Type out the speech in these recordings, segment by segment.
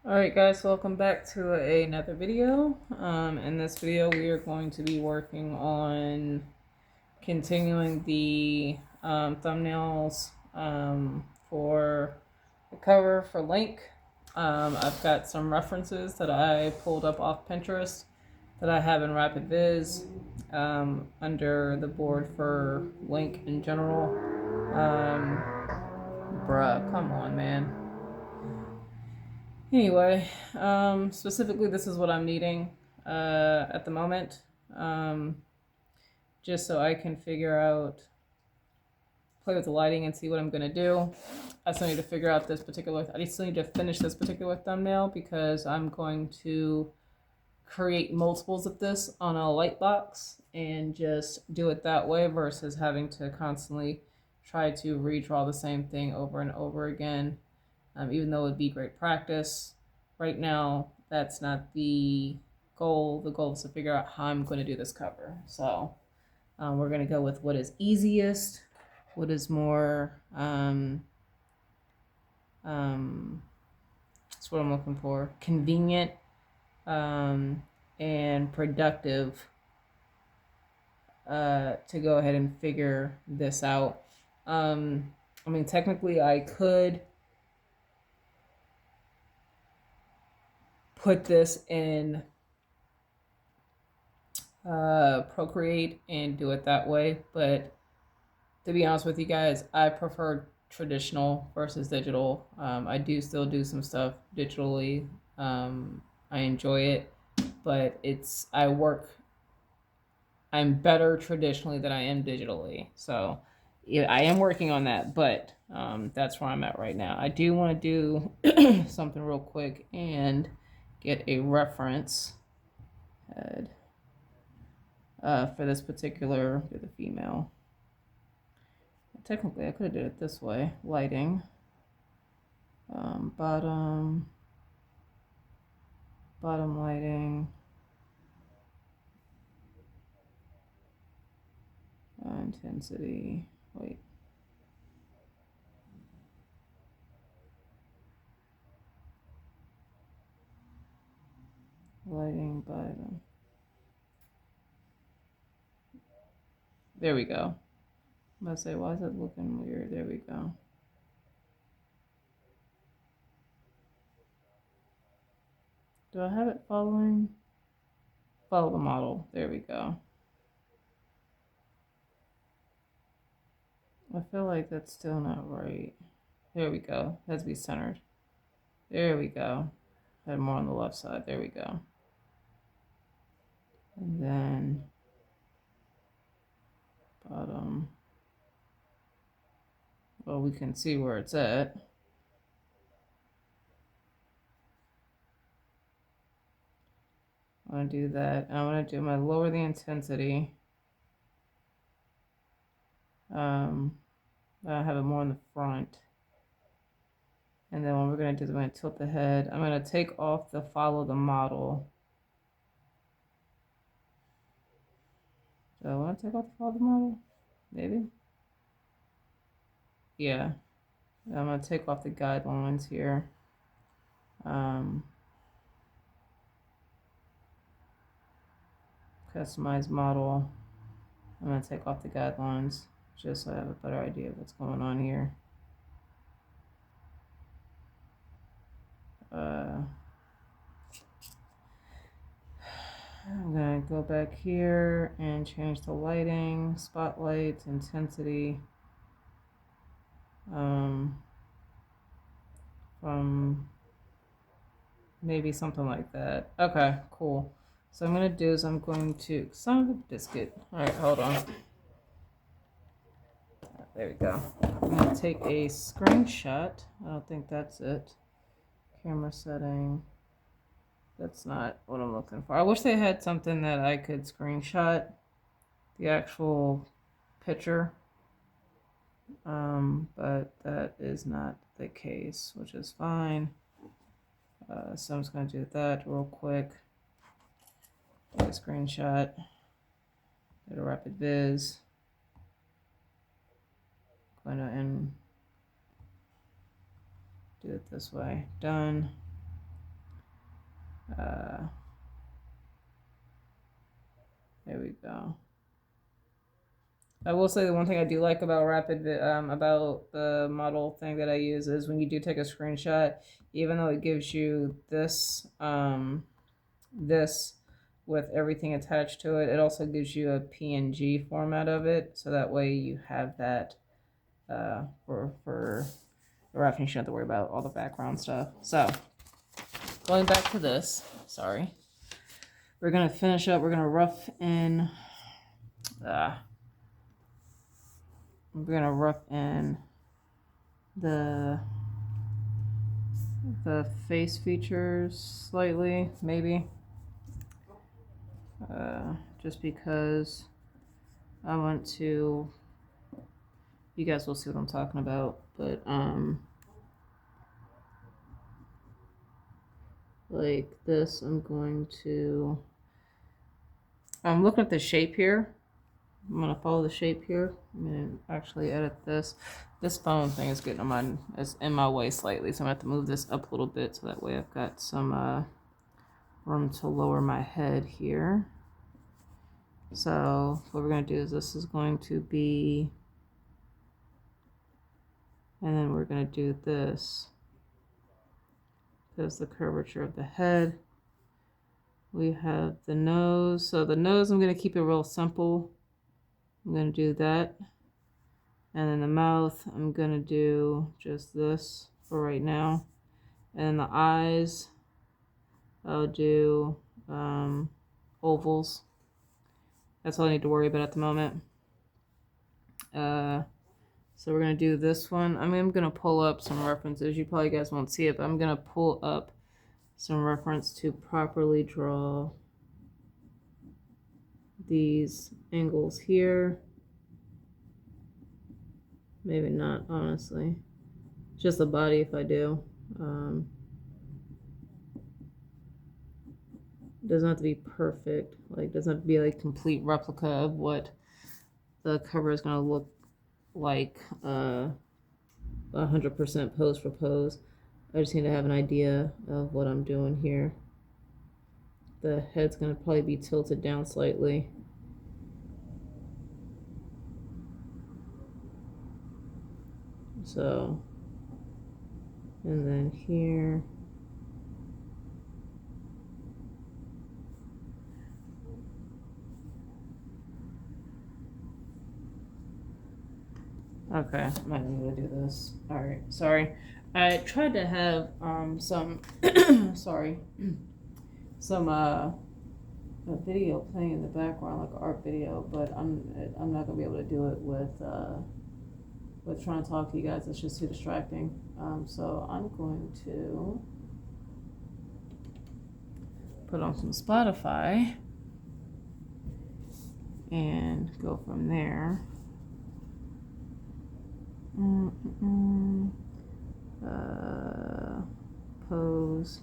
Alright guys, welcome back to another video. In this video we are going to be working on continuing the thumbnails for the cover for Lynk. I've got some references that I pulled up off Pinterest that I have in Rapid Viz under the board for Lynk in general. Bruh, come on, man. Anyway, specifically, this is what I'm needing at the moment, just so I can figure out, play with the lighting and see what I'm gonna do. I still need to figure out this particular. I still need to finish this particular thumbnail because I'm going to create multiples of this on a light box and just do it that way versus having to constantly try to redraw the same thing over and over again. Even though it would be great practice. Right now, that's not the goal. The goal is to figure out how I'm going to do this cover. So we're going to go with what is easiest, what is more, that's what I'm looking for, convenient and productive to go ahead and figure this out. I mean, technically I could put this in Procreate and do it that way, but to be honest with you guys, I prefer traditional versus digital. I do still do some stuff digitally. I enjoy it, but I'm better traditionally than I am digitally. So yeah, I am working on that, but that's where I'm at right now. I do want to do something real quick and get a reference head for this particular, for the female. Technically, I could have did it this way. Lighting, bottom lighting, intensity. Wait. Lighting, bottom. There we go. I'm gonna say, why is it looking weird? There we go. Do I have it following? Follow the model. There we go. I feel like that's still not right. There we go. It has to be centered. There we go. Had more on the left side. There we go. And then bottom. Well, we can see where it's at. I want to do that. I want to lower the intensity. I have it more in the front. And then what we're going to do is I'm going to tilt the head. I'm going to take off the follow the model. Do I want to take off the follow the model? Maybe. Yeah. I'm going to take off the guidelines here. Customize model. I'm going to take off the guidelines just so I have a better idea of what's going on here. I'm going to go back here and change the lighting, spotlight, intensity. From maybe something like that. Okay, cool. So I'm going to do is I'm going to, son of a biscuit. All right, hold on. There we go. I'm going to take a screenshot. I don't think that's it. Camera setting. That's not what I'm looking for. I wish they had something that I could screenshot the actual picture. But that is not the case, which is fine. So I'm just going to do that real quick. Do a screenshot. Do a rapid viz. Going to end. Do it this way. Done. There we go. I will say the one thing I do like about about the model thing that I use is when you do take a screenshot, even though it gives you this with everything attached to it, it also gives you a PNG format of it, so that way you have that for reference. You don't have to worry about all the background stuff. So going back to this, sorry, we're gonna finish up. We're gonna rough in. We're gonna rough in the face features slightly, maybe. Just because I want to. You guys will see what I'm talking about, but like this, I'm looking at the shape here. I'm gonna follow the shape here. I'm gonna actually edit this. This phone thing is getting is in my way slightly, so I'm gonna have to move this up a little bit so that way I've got some room to lower my head here. So what we're gonna do is this is going to be, and then we're gonna do this. There's the curvature of the head. We have the nose. So the nose, I'm gonna keep it real simple. I'm gonna do that. And then the mouth, I'm gonna do just this for right now. And the eyes, I'll do ovals. That's all I need to worry about at the moment. So we're gonna do this one. I'm gonna pull up some references. You probably guys won't see it, but I'm gonna pull up some reference to properly draw these angles here. Maybe not, honestly. Just the body if I do. Doesn't have to be perfect. Like, doesn't have to be like complete replica of what the cover is gonna look like 100% pose for pose. I just need to have an idea of what I'm doing here. The head's gonna probably be tilted down slightly. So, and then here. Okay, might need to do this. All right, sorry. I tried to have some sorry, some a video playing in the background, like an art video, but I'm not gonna be able to do it with trying to talk to you guys. It's just too distracting. So I'm going to put on some Spotify and go from there. Pose.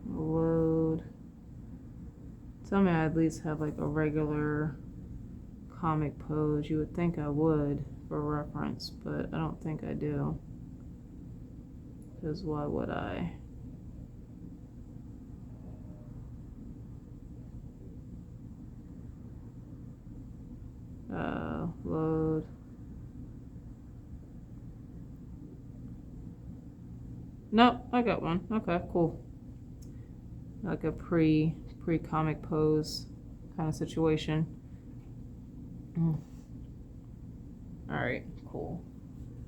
Load. Tell me I at least have like a regular comic pose. You would think I would for reference, but I don't think I do. Because why would I? Load. Nope, I got one. Okay, cool. Like a pre-comic pose kind of situation. All right, cool.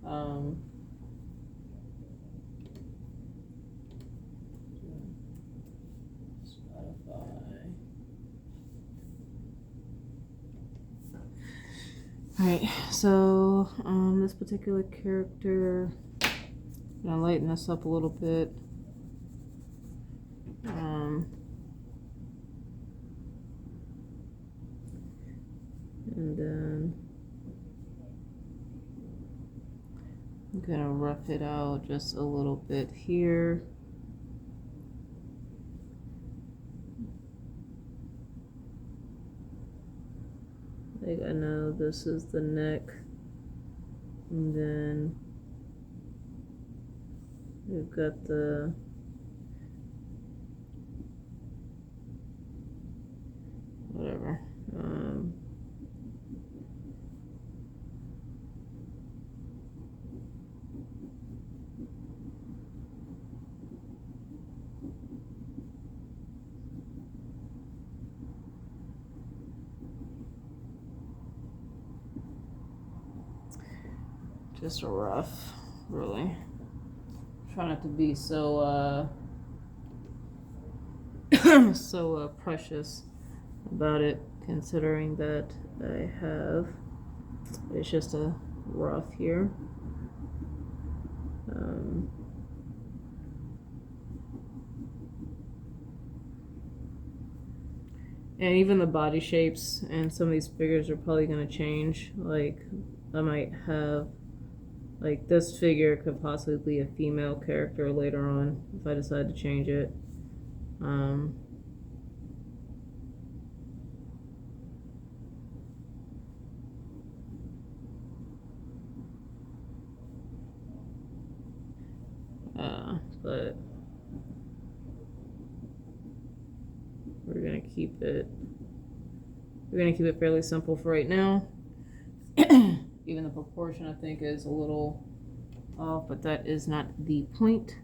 Spotify. All right, so this particular character, I'm gonna lighten this up a little bit. And then I'm gonna rough it out just a little bit here. Like I know this is the neck, and then we've got the whatever. Just a rough, really. Try not to be so so precious about it, considering that I have, it's just a rough here. And even the body shapes and some of these figures are probably going to change. Like, I might have, like, this figure could possibly be a female character later on if I decide to change it. But we're gonna keep it fairly simple for right now. Even the proportion I think is a little off, but that is not the point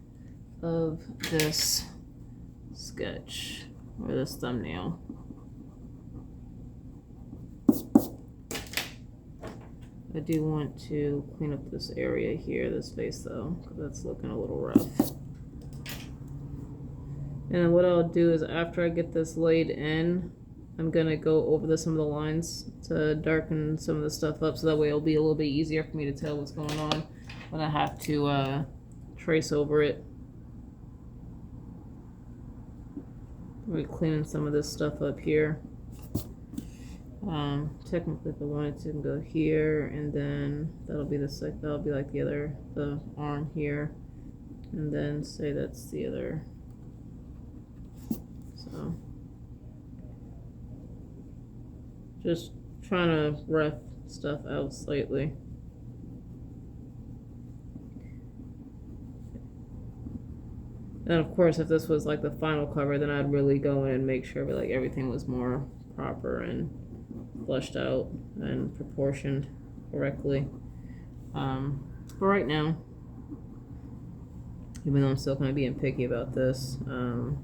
of this sketch or this thumbnail. I do want to clean up this area here, this face though, because that's looking a little rough. And what I'll do is after I get this laid in, I'm gonna go over some of the lines to darken some of the stuff up, so that way it'll be a little bit easier for me to tell what's going on when I have to trace over it. We're cleaning some of this stuff up here. Technically, if I wanted to go here, and then that'll be like the arm here, and then say that's the other. So just trying to rough stuff out slightly. And of course, if this was like the final cover, then I'd really go in and make sure like everything was more proper and fleshed out and proportioned correctly. But right now, even though I'm still kind of being picky about this, I'll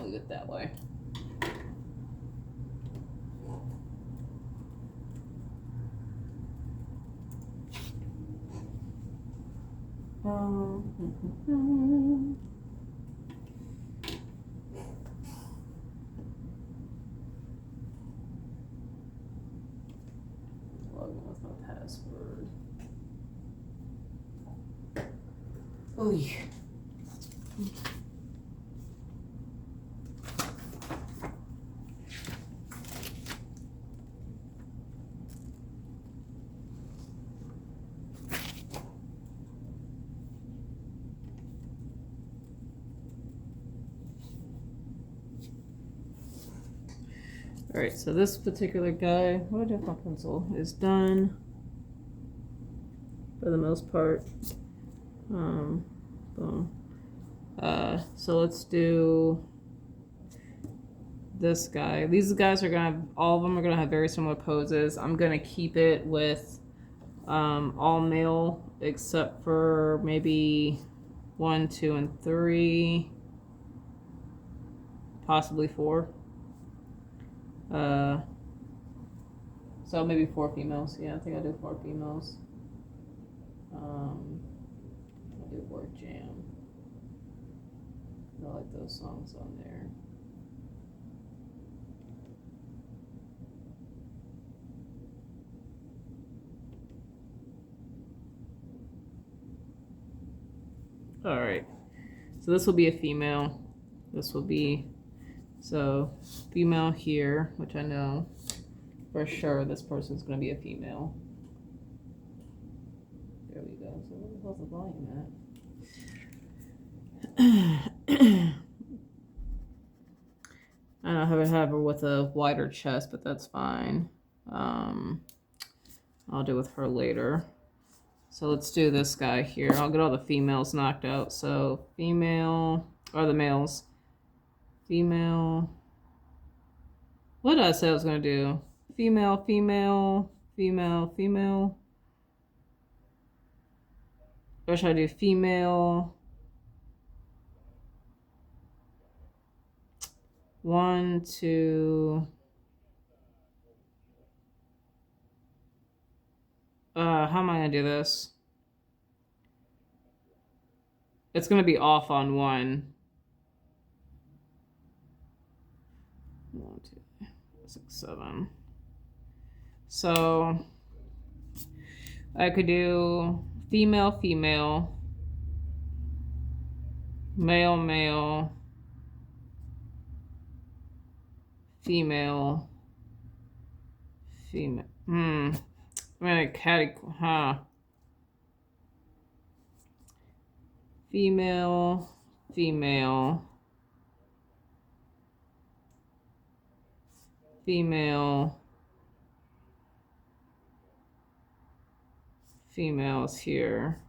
leave it that way. Login with my password. Oh yeah. Alright, so this particular guy, what did I do with my pencil, is done for the most part. Boom. So let's do this guy. These guys are gonna have, all of them are gonna have very similar poses. I'm gonna keep it with all male except for maybe 1, 2, and 3, possibly 4. So maybe 4 females. Yeah, I think I'll do 4 females. I'll do Word Jam. I like those songs on there. All right, so this will be a female. This will be, so female here, which I know for sure this person's going to be a female. There we go. So where the hell's the volume at? I don't have her with a wider chest, but that's fine. I'll do with her later. So let's do this guy here. I'll get all the females knocked out. So female, or the males. Female. What did I say I was going to do? Female, female, female, female. Or should I do female? 1, 2. How am I going to do this? It's going to be off on 1. 1, 2, 6, 7. So I could do female, female, male, male, female, female. I'm gonna female, female, female, females here.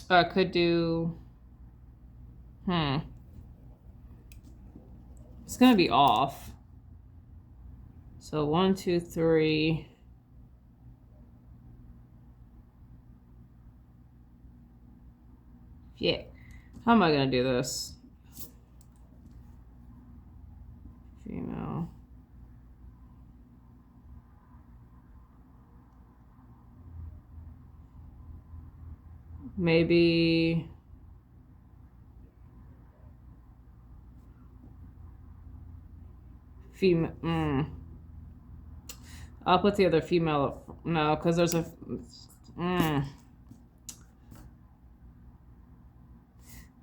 I could do, it's gonna be off. So 1, 2, 3. Yeah. How am I gonna do this? Female. Maybe female. I'll put the other female up. No, because there's a.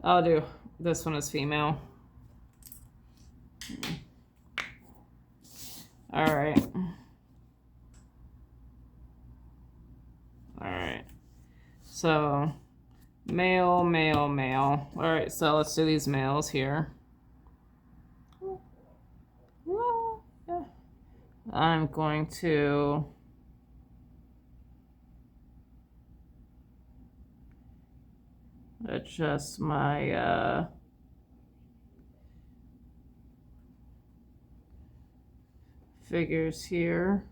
I'll do this one as female. All right. All right. So male, male, male. All right, so let's do these males here. I'm going to adjust my figures here.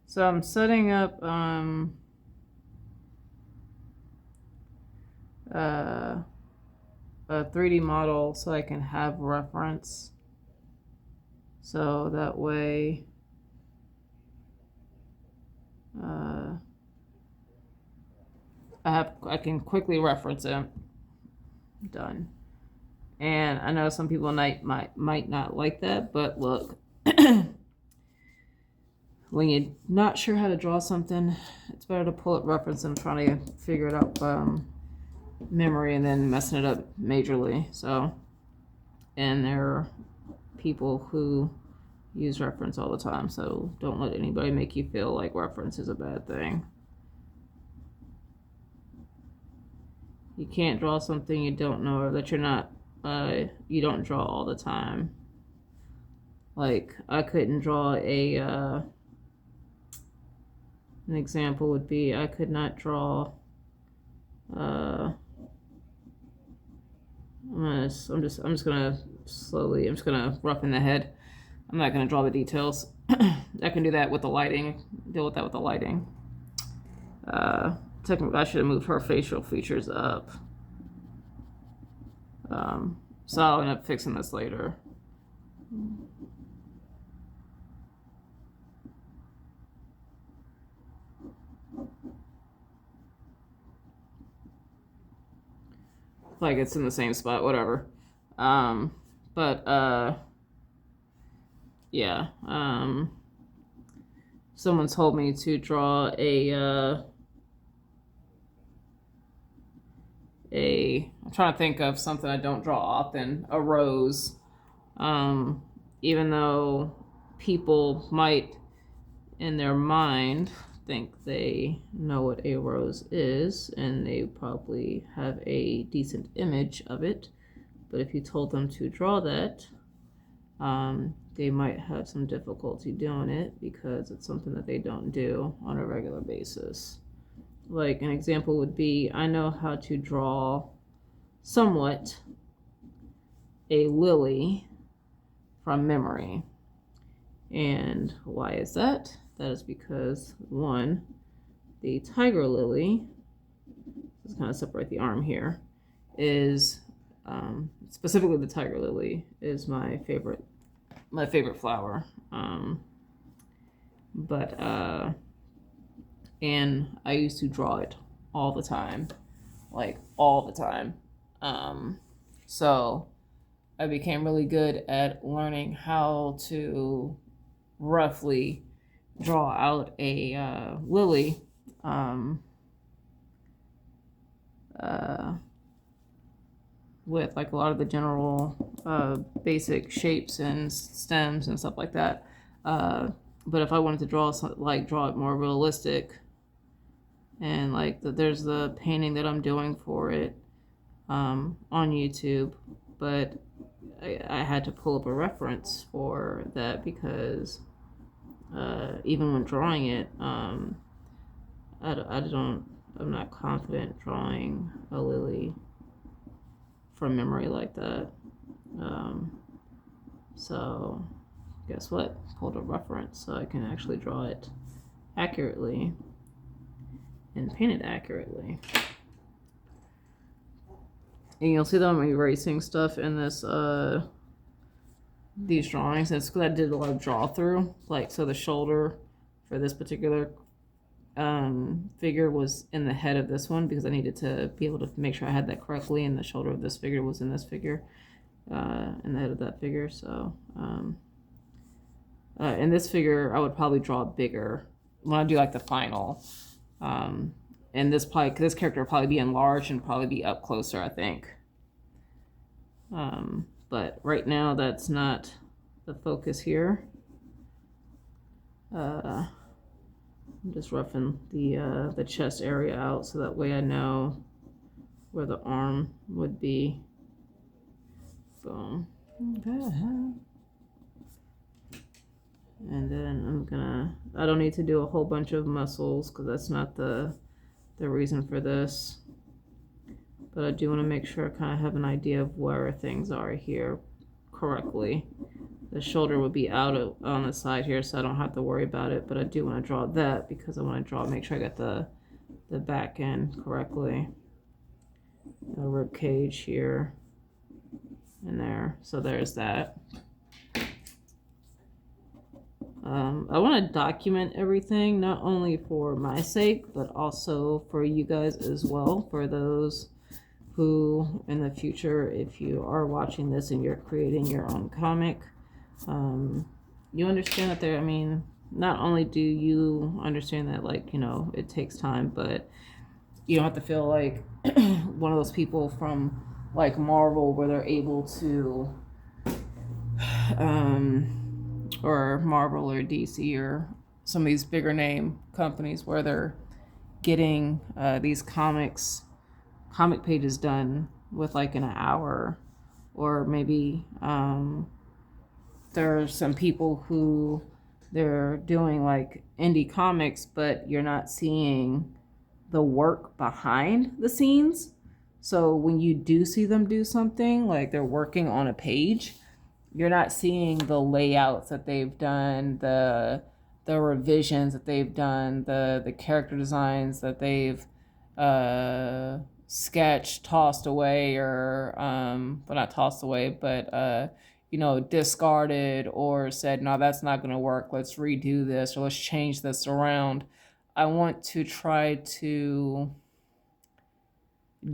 So I'm setting up a 3D model so I can have reference. So that way I can quickly reference it. Done. And I know some people might not like that, but look, when you're not sure how to draw something, it's better to pull up reference than trying to figure it out memory and then messing it up majorly. So, and there are people who use reference all the time, so don't let anybody make you feel like reference is a bad thing. You can't draw something you don't know or that you're not you don't draw all the time. Like I couldn't draw a an example would be I could not draw I'm just gonna roughen the head. I'm not gonna draw the details. I can do that with the lighting. Deal with that with the lighting. Technically, I should have moved her facial features up. So I'll end up fixing this later. Like it's in the same spot, whatever. Yeah. Someone told me to draw I'm trying to think of something I don't draw often, a rose. Even though people might in their mind think they know what a rose is, and they probably have a decent image of it. But if you told them to draw that, they might have some difficulty doing it because it's something that they don't do on a regular basis. Like an example would be, I know how to draw somewhat a lily from memory. And why is that? That is because, one, the tiger lily, let's kind of separate the arm here, is specifically the tiger lily is my favorite flower. And I used to draw it all the time, like all the time. So I became really good at learning how to roughly draw out a lily with like a lot of the general basic shapes and stems and stuff like that. But if I wanted to draw it more realistic, and like there's the painting that I'm doing for it on YouTube, but I had to pull up a reference for that because even when drawing it, I'm not confident drawing a lily from memory like that. So guess what? Pulled a reference so I can actually draw it accurately and paint it accurately. And you'll see that I'm erasing stuff in this these drawings. It's because I did a lot of draw through. Like, so the shoulder for this particular figure was in the head of this one because I needed to be able to make sure I had that correctly, and the shoulder of this figure was in this figure, in the head of that figure. So in this figure I would probably draw bigger when I do like the final. And this character will probably be enlarged and probably be up closer, I think. But right now that's not the focus here. I'm just roughing the chest area out so that way I know where the arm would be. Boom. And then I don't need to do a whole bunch of muscles because that's not the reason for this. But I do want to make sure I kind of have an idea of where things are here correctly. The shoulder would be out on the side here, so I don't have to worry about it. But I do want to draw that because I want to make sure I got the back end correctly. The rib cage here and there. So there's that. I want to document everything, not only for my sake, but also for you guys as well, for those who in the future, if you are watching this and you're creating your own comic, you understand that not only do you understand that, like, it takes time, but you don't have to feel like one of those people from like Marvel where they're able to or Marvel or DC or some of these bigger name companies where they're getting these comic pages done with like in an hour, or maybe there are some people who they're doing like indie comics, but you're not seeing the work behind the scenes. So when you do see them do something, like they're working on a page, you're not seeing the layouts that they've done, the revisions that they've done, the character designs that they've sketched, tossed away, or well, not tossed away, but discarded, or said, no, that's not going to work, let's redo this, or let's change this around. I want to try to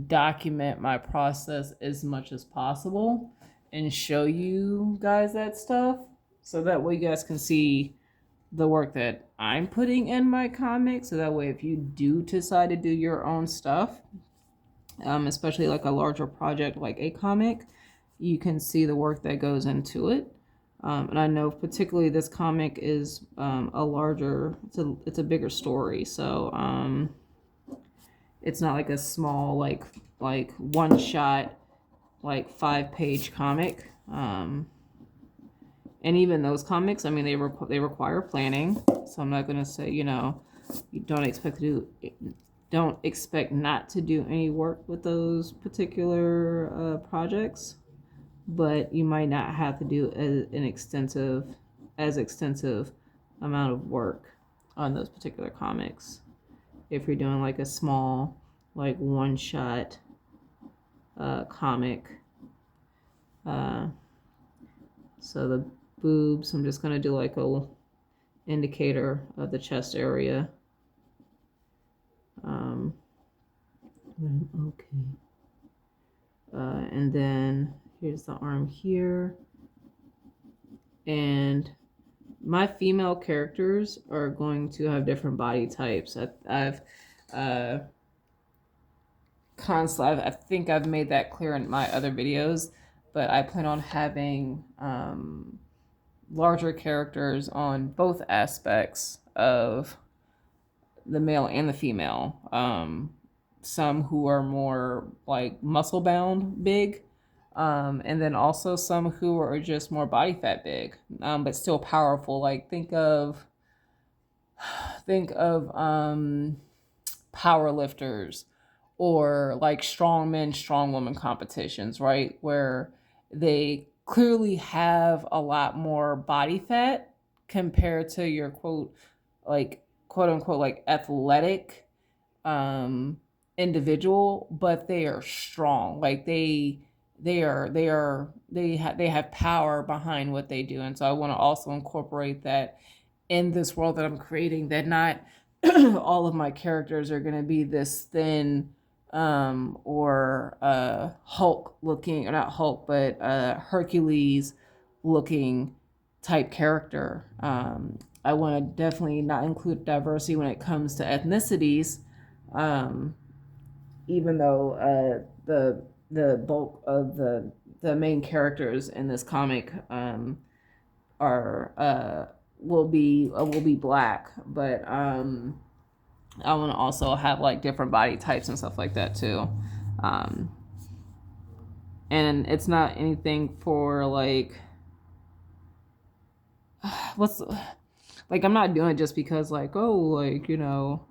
document my process as much as possible and show you guys that stuff, so that way you guys can see the work that I'm putting in my comics. So that way, if you do decide to do your own stuff, especially like a larger project like a comic, you can see the work that goes into it. And I know particularly this comic is a larger, it's a bigger story. So it's not like a small like one shot like 5-page comic. And even those comics, I mean, they require planning. So I'm not gonna say, you know, you don't expect not to do any work with those particular projects, but you might not have to do as extensive amount of work on those particular comics if you're doing like a small, like one shot comic. So the boobs, I'm just gonna do like a indicator of the chest area. Okay. And then here's the arm here. And my female characters are going to have different body types. I think I've made that clear in my other videos, but I plan on having larger characters on both aspects of the male and the female. Some who are more like muscle bound big, and then also some who are just more body fat big, but still powerful. Like think of power lifters or like strong men, strong woman competitions, right? Where they clearly have a lot more body fat compared to your quote unquote like athletic individual, but they are strong. Like they have power behind what they do. And so I want to also incorporate that in this world that I'm creating, that not all of my characters are going to be this thin or Hulk looking, or not Hulk, but Hercules looking type character. I want to definitely not include diversity when it comes to ethnicities, even though the bulk of the main characters in this comic are will be black, but I want to also have like different body types and stuff like that too. And it's not anything for like what's like, I'm not doing it just because like, oh, like, you know,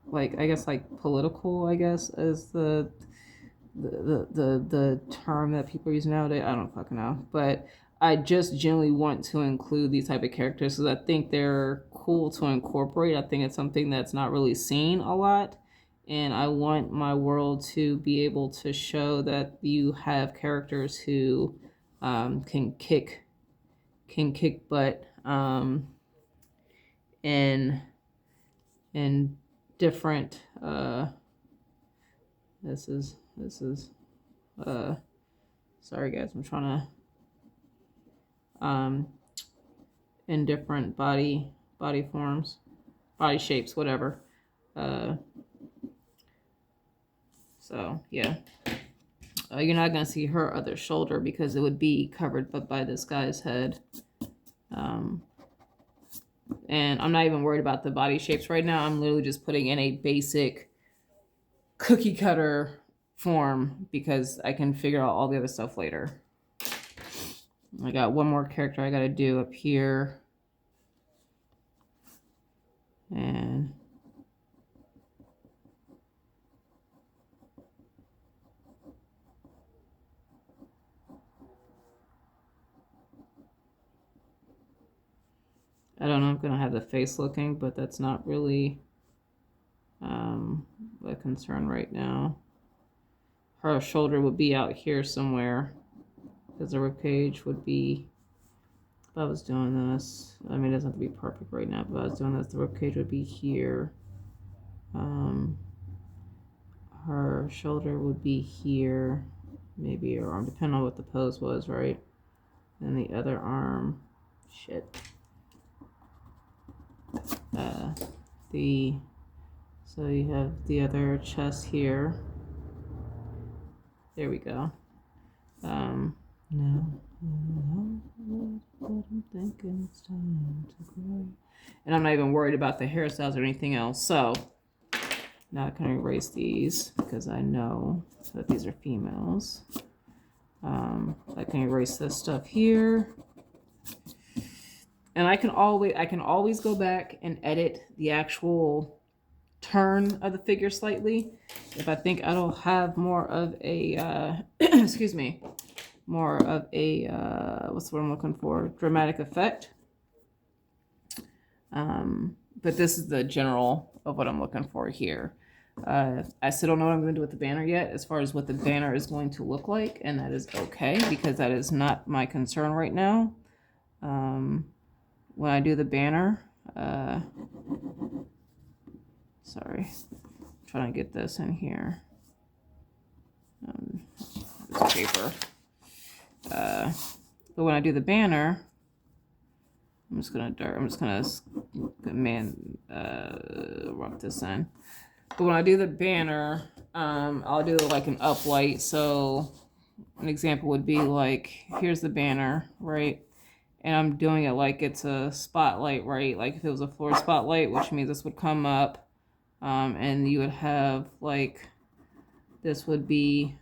like I guess like political, I guess, is the term that people use nowadays. I don't fucking know, but I just generally want to include these type of characters because I think they're cool to incorporate. I think it's something that's not really seen a lot, and I want my world to be able to show that you have characters who can kick butt in different this is sorry guys, I'm trying to in different body forms, body shapes, whatever. So yeah, you're not gonna see her other shoulder because it would be covered by this guy's head. And I'm not even worried about the body shapes right now. I'm literally just putting in a basic cookie cutter form because I can figure out all the other stuff later. I got one more character I got to do up here. And I don't know, I'm going to have the face looking, but that's not really a concern right now. Her shoulder would be out here somewhere because the ribcage would be, if I was doing this, I mean, it doesn't have to be perfect right now, but if I was doing this, the ribcage would be here. Her shoulder would be here, maybe her arm, depending on what the pose was, right? And the other arm, shit. So you have the other chest here. There we go. No, But I'm thinking it's time to grow. And I'm not even worried about the hairstyles or anything else. So now I can erase these because I know that these are females. I can erase this stuff here. And I can always go back and edit the actual turn of the figure slightly if I think I'll have more of a excuse me, more of a what's what I'm looking for, dramatic effect. But this is the general of what I'm looking for here. I still don't know what I'm going to do with the banner yet, as far as what the banner is going to look like, and that is okay because that is not my concern right now. When I do the banner, sorry, I'm trying to get this in here. This paper. But when I do the banner, I'm just gonna rub this in. But when I do the banner, I'll do like an uplight. So an example would be like, here's the banner, right? And I'm doing it like it's a spotlight, right? Like if it was a floor spotlight, which means this would come up, and you would have like, this would be,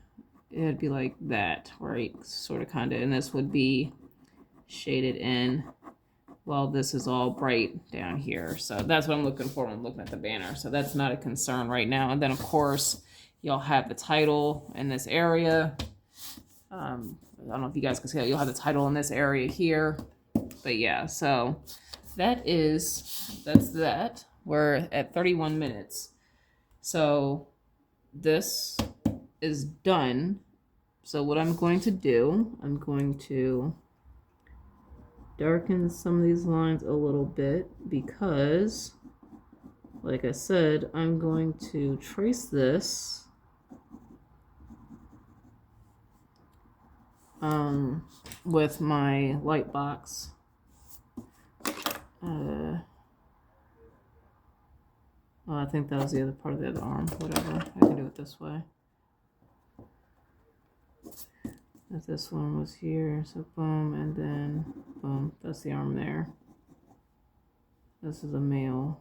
it'd be like that, right? Sort of, kind of, and this would be shaded in. Well, this is all bright down here. So that's what I'm looking for when I'm looking at the banner. So that's not a concern right now. And then of course, you'll have the title in this area. I don't know if you guys can see that. You'll have the title in this area here. But yeah, so that's that. We're at 31 minutes. So this is done. So what I'm going to do, I'm going to darken some of these lines a little bit because, like I said, I'm going to trace this with my light box. Well, I think that was the other part of the other arm. Whatever, I can do it this way. If this one was here, so boom, and then boom, that's the arm there. This is a male,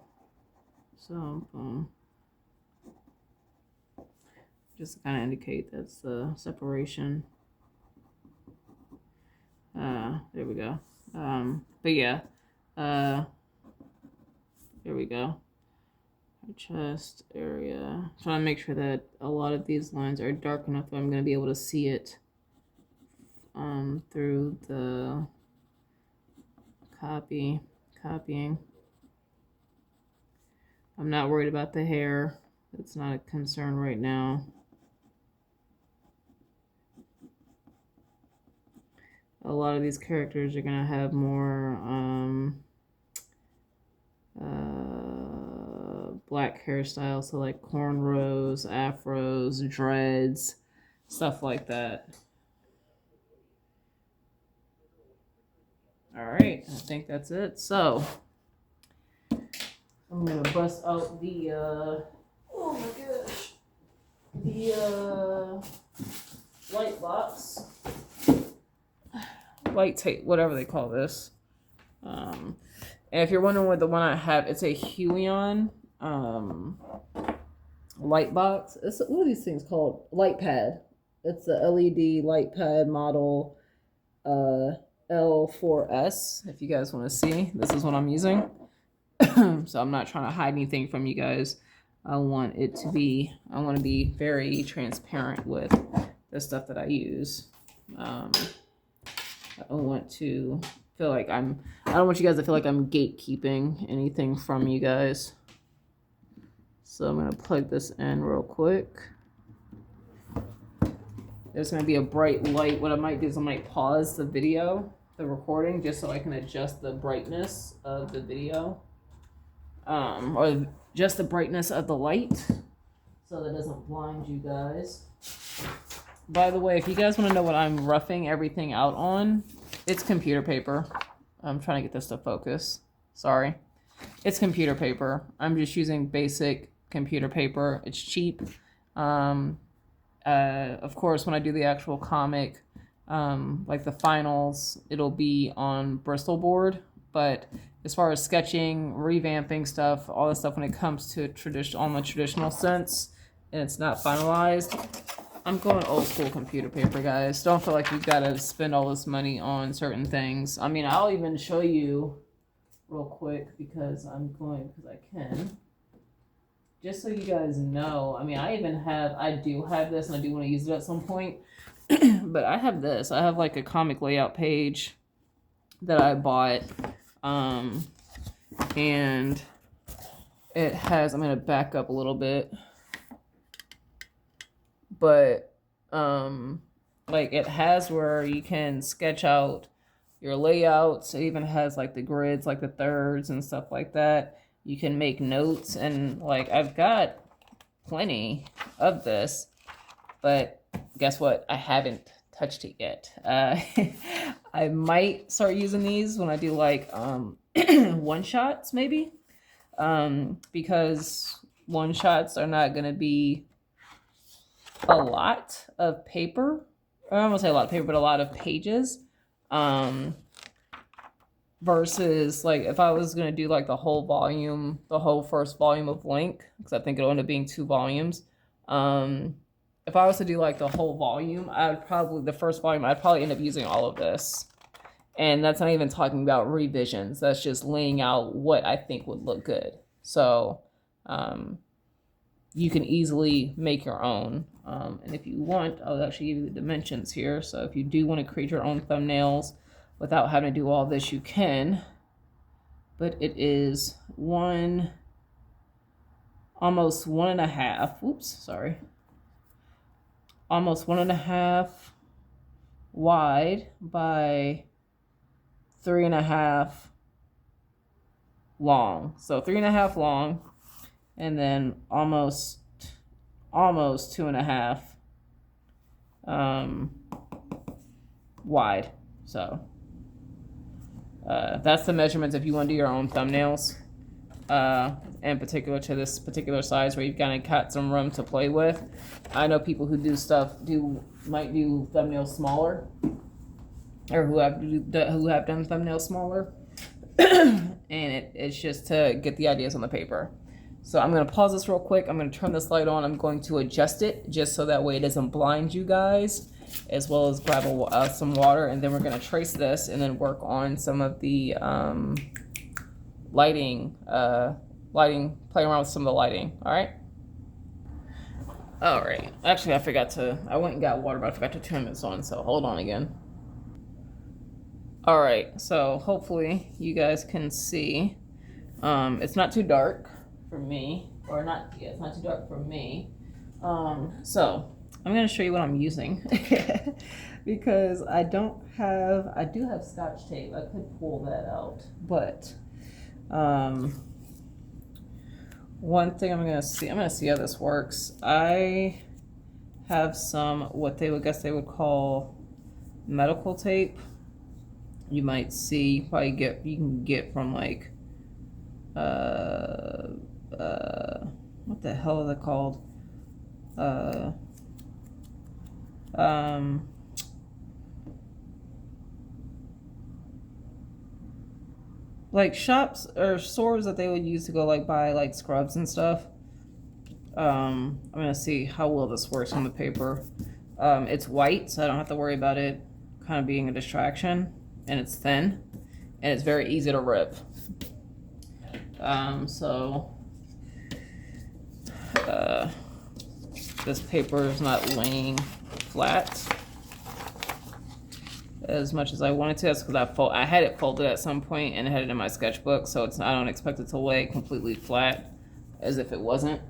so boom. Just to kind of indicate that's the separation. There we go. But yeah, there we go. Chest area. Trying to make sure that a lot of these lines are dark enough that I'm going to be able to see it through the copying. I'm not worried about the hair. It's not a concern right now. A lot of these characters are going to have more black hairstyles, so like cornrows, afros, dreads, stuff like that. All right, I think that's it. So I'm gonna bust out the oh my gosh, the light box, light tape, whatever they call this. And if you're wondering what the one I have, it's a Huion light box. What are these things called? Light pad. It's the LED light pad model L4S. If you guys want to see, this is what I'm using. So I'm not trying to hide anything from you guys. I want to be very transparent with the stuff that I use. I don't want to feel like I don't want you guys to feel like I'm gatekeeping anything from you guys. So I'm going to plug this in real quick. There's going to be a bright light. What I might do is I might pause the video, the recording, just so I can adjust the brightness of the video. Or just the brightness of the light, so that doesn't blind you guys. By the way, if you guys want to know what I'm roughing everything out on, it's computer paper. I'm trying to get this to focus. Sorry. It's computer paper. I'm just using basic computer paper. It's cheap. Of course, when I do the actual comic, like the finals, it'll be on Bristol board. But as far as sketching, revamping stuff, all this stuff when it comes to on the traditional sense, and it's not finalized, I'm going old school computer paper, guys. Don't feel like you've got to spend all this money on certain things. I mean, I'll even show you real quick because I can. Just so you guys know, I mean, I do have this and I do want to use it at some point. But I have this. I have like a comic layout page that I bought. And it has, I'm going to back up a little bit. But like it has where you can sketch out your layouts. It even has like the grids, like the thirds and stuff like that. You can make notes, and like I've got plenty of this, but guess what? I haven't touched it yet. I might start using these when I do like one shots maybe, because one shots are not going to be a lot of paper. I don't want to say a lot of paper, but a lot of pages. Versus like if I was going to do like the whole volume, the whole first volume of Lynk, because I think it'll end up being 2 volumes. If I was to do like the whole volume, the first volume, I'd probably end up using all of this. And that's not even talking about revisions. That's just laying out what I think would look good. So you can easily make your own. And if you want, I'll actually give you the dimensions here. So if you do want to create your own thumbnails without having to do all this, you can. But it is almost 1.5. Oops, sorry. Almost 1.5 wide by 3.5 long. So 3.5 long, and then almost 2.5 wide. So that's the measurements if you want to do your own thumbnails, in particular to this particular size where you've kind of got some room to play with. I know people who might do thumbnails smaller, or who have done thumbnails smaller, and it's just to get the ideas on the paper. So I'm going to pause this real quick. I'm going to turn this light on. I'm going to adjust it just so that way it doesn't blind you guys, as well as grab some water, and then we're going to trace this and then work on some of the lighting, play around with some of the lighting. All right. Actually, I went and got water, but I forgot to turn this on, so hold on again. All right, so hopefully you guys can see. It's not too dark for me, it's not too dark for me. So I'm going to show you what I'm using because I do have Scotch tape. I could pull that out, but one thing I'm going to see how this works. I have some what they would call medical tape. You might see, you can get from like what the hell are they called? Like shops or stores that they would use to go like buy like scrubs and stuff. I'm gonna see how well this works on the paper. It's white, so I don't have to worry about it kind of being a distraction, and it's thin, and it's very easy to rip. This paper is not laying flat as much as I wanted to. That's because I had it folded at some point and had it in my sketchbook, so I don't expect it to lay completely flat as if it wasn't.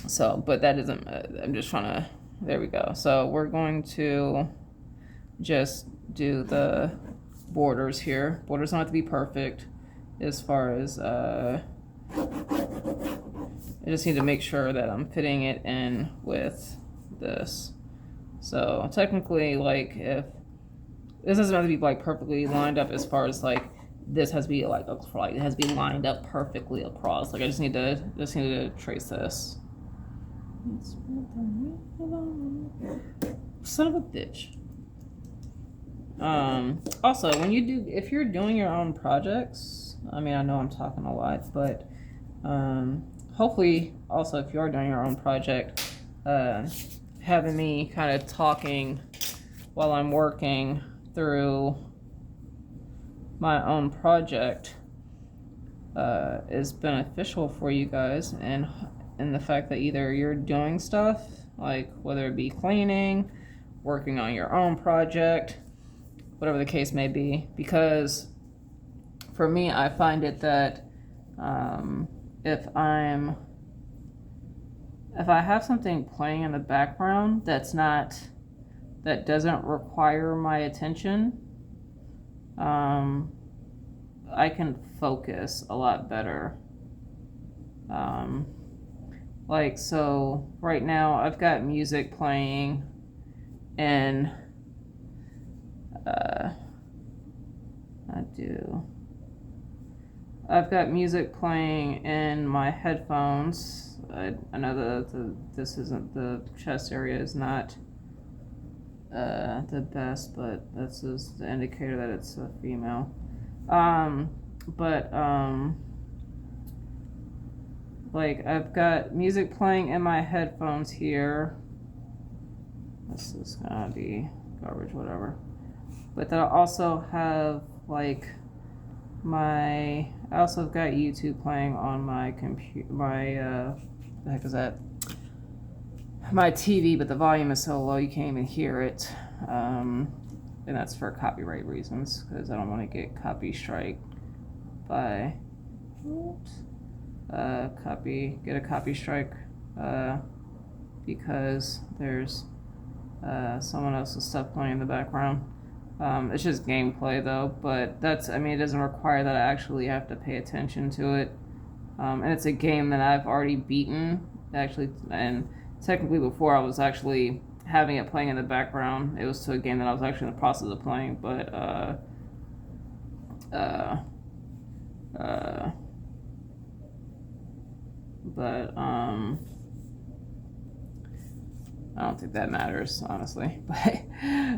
So, but that isn't, I'm just trying to, there we go. So we're going to just do the borders here. Borders don't have to be perfect as far as, I just need to make sure that I'm fitting it in with this. So technically, like, if this doesn't have to be like perfectly lined up as far as like this has to be like it has to be lined up perfectly across. Like I just need to trace this. Son of a bitch. Also, if you're doing your own projects, I mean, I know I'm talking a lot, but hopefully, also, if you are doing your own project, having me kind of talking while I'm working through my own project is beneficial for you guys, and in the fact that either you're doing stuff, like whether it be cleaning, working on your own project, whatever the case may be. Because for me, I find it that if I have something playing in the background that doesn't require my attention, I can focus a lot better. Like, so right now I've got music playing, and I've got music playing in my headphones. I know that this isn't, the chest area is not the best, but this is the indicator that it's a female. Like, I've got music playing in my headphones here. This is gonna be garbage, whatever. But then I also have like I also have got YouTube playing on my computer, the heck is that? My TV, but the volume is so low you can't even hear it. And that's for copyright reasons, because I don't want to get copy strike by, get a copy strike, because there's someone else's stuff playing in the background. It's just gameplay though, but it doesn't require that I actually have to pay attention to it. And it's a game that I've already beaten, actually, and technically before I was actually having it playing in the background. It was to a game that I was actually in the process of playing, but I don't think that matters, honestly. But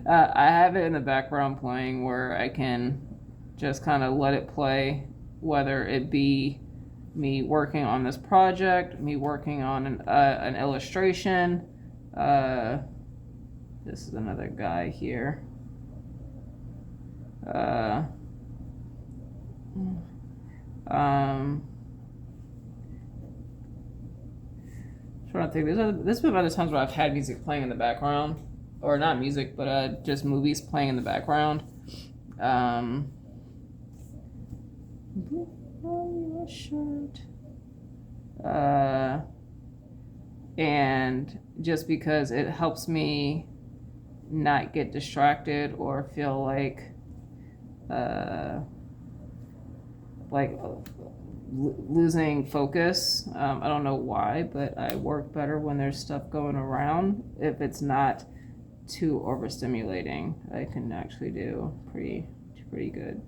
I have it in the background playing where I can just kind of let it play, whether it be me working on this project, me working on an illustration. This is another guy here. Trying to think. This has been other times where I've had music playing in the background, or not music, but just movies playing in the background. And just because it helps me not get distracted or feel like losing focus. I don't know why, but I work better when there's stuff going around. If it's not too overstimulating, I can actually do pretty good.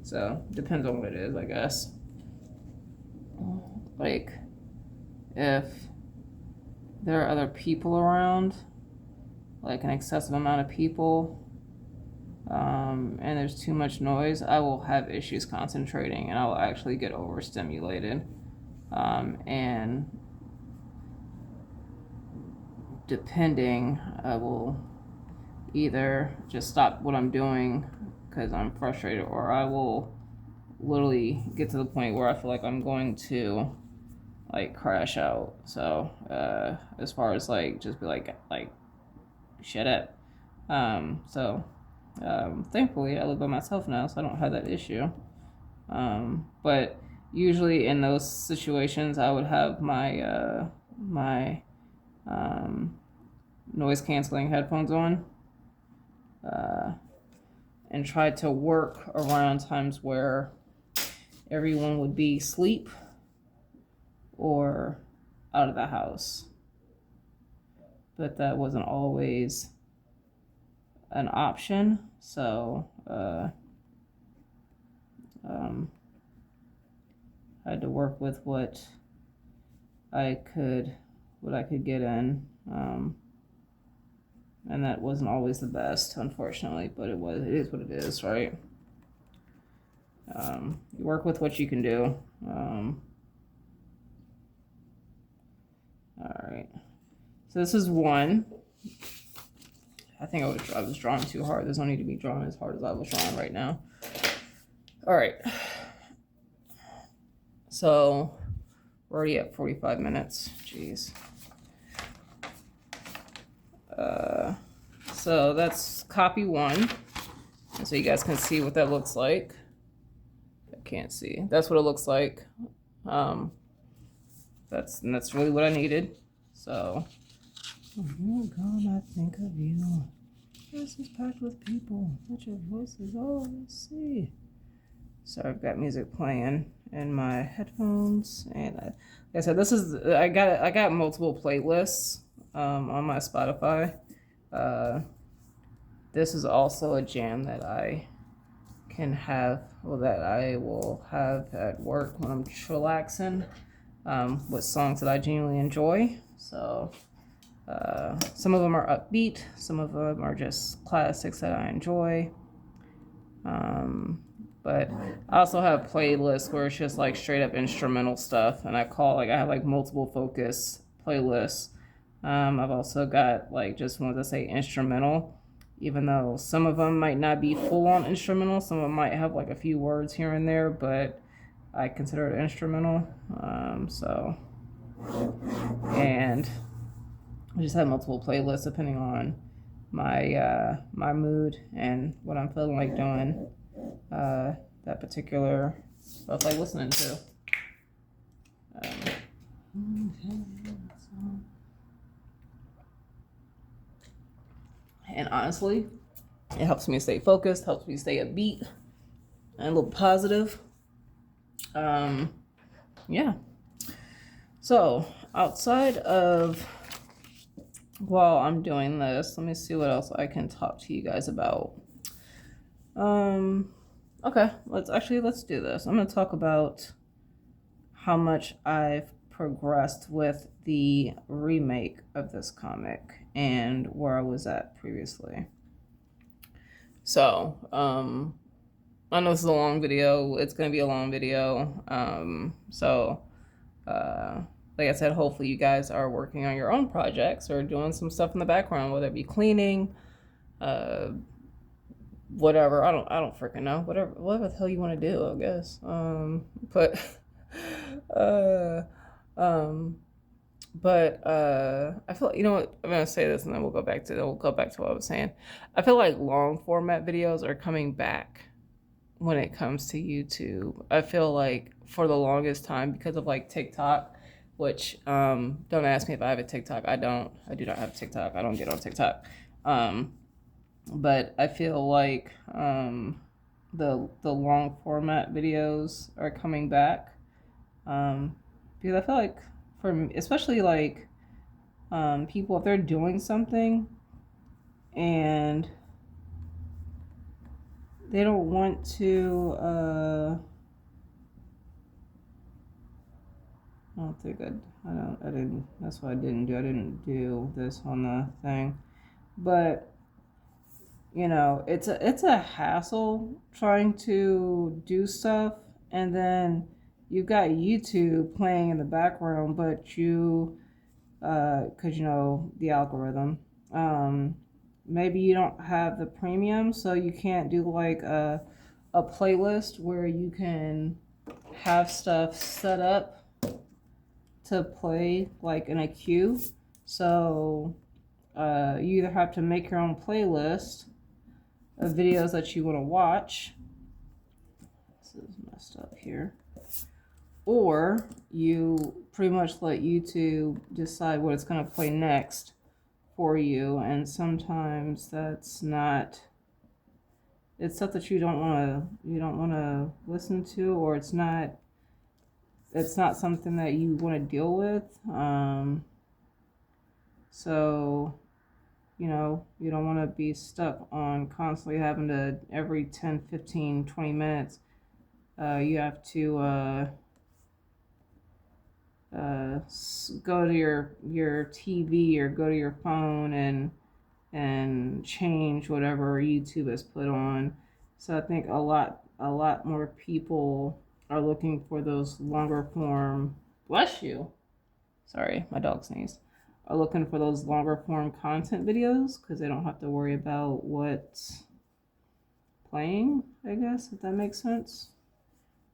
So depends on what it is, I guess. Like, if there are other people around, like an excessive amount of people, and there's too much noise, I will have issues concentrating, and I will actually get overstimulated. And depending, I will either just stop what I'm doing because I'm frustrated, or I will literally get to the point where I feel like I'm going to like crash out. So as far as like just be like shut up. Thankfully I live by myself now, so I don't have that issue. But usually in those situations I would have my noise canceling headphones on, and try to work around times where everyone would be asleep or out of the house. But that wasn't always an option, so I had to work with what what I could get in. And that wasn't always the best, unfortunately, but it is what it is, right? You work with what you can do. All right. So this is one. I think I was drawing too hard. There's no need to be drawing as hard as I was drawing right now. All right. So we're already at 45 minutes. Jeez. So that's copy one. And so you guys can see what that looks like. I can't see. That's what it looks like. That's really what I needed. So, oh God, I think of you. This is packed with people. Let your voices always see. So I've got music playing in my headphones, and like I said, I got multiple playlists on my Spotify. This is also a jam that I will have at work when I'm chillaxing, with songs that I genuinely enjoy. So some of them are upbeat, some of them are just classics that I enjoy. But I also have playlists where it's just like straight up instrumental stuff, and I have like multiple focus playlists. I've also got like just ones that say instrumental, even though some of them might not be full on instrumental. Some of them might have like a few words here and there, but I consider it instrumental. And I just have multiple playlists depending on my mood and what I'm feeling like doing that particular stuff like listening to. And honestly, it helps me stay focused, helps me stay upbeat and a little positive. Yeah. So outside of while I'm doing this, let me see what else I can talk to you guys about. Okay, let's do this. I'm going to talk about how much I've progressed with the remake of this comic and where I was at previously. So, I know this is a long video. It's going to be a long video. Like I said, hopefully you guys are working on your own projects or doing some stuff in the background, whether it be cleaning, whatever. I don't freaking know. Whatever the hell you want to do, I guess. I feel like, you know what, I'm gonna say this and then we'll go back to what I was saying. I feel like long format videos are coming back when it comes to YouTube. I feel like for the longest time, because of like TikTok, which don't ask me if I have a TikTok. I do not have TikTok. I don't get on TikTok. But I feel like the long format videos are coming back, because I feel like for me, especially like people, if they're doing something and they don't want to that's what I didn't do. I didn't do this on the thing. But you know, it's a hassle trying to do stuff, and then you've got YouTube playing in the background, but because you know the algorithm, maybe you don't have the premium, so you can't do like a playlist where you can have stuff set up to play like in a queue. So you either have to make your own playlist of videos that you want to watch. This is messed up here. Or you pretty much let YouTube decide what it's going to play next for you, and sometimes it's stuff that you don't want to listen to, or it's not something that you want to deal with. So you know, you don't want to be stuck on constantly having to, every 10, 15, 20 minutes, you have to go to your TV or go to your phone and change whatever YouTube has put on. So I think a lot more people are looking for those longer form. Bless you. Sorry, my dog sneezed. Are looking for those longer form content videos because they don't have to worry about what's playing, I guess, if that makes sense.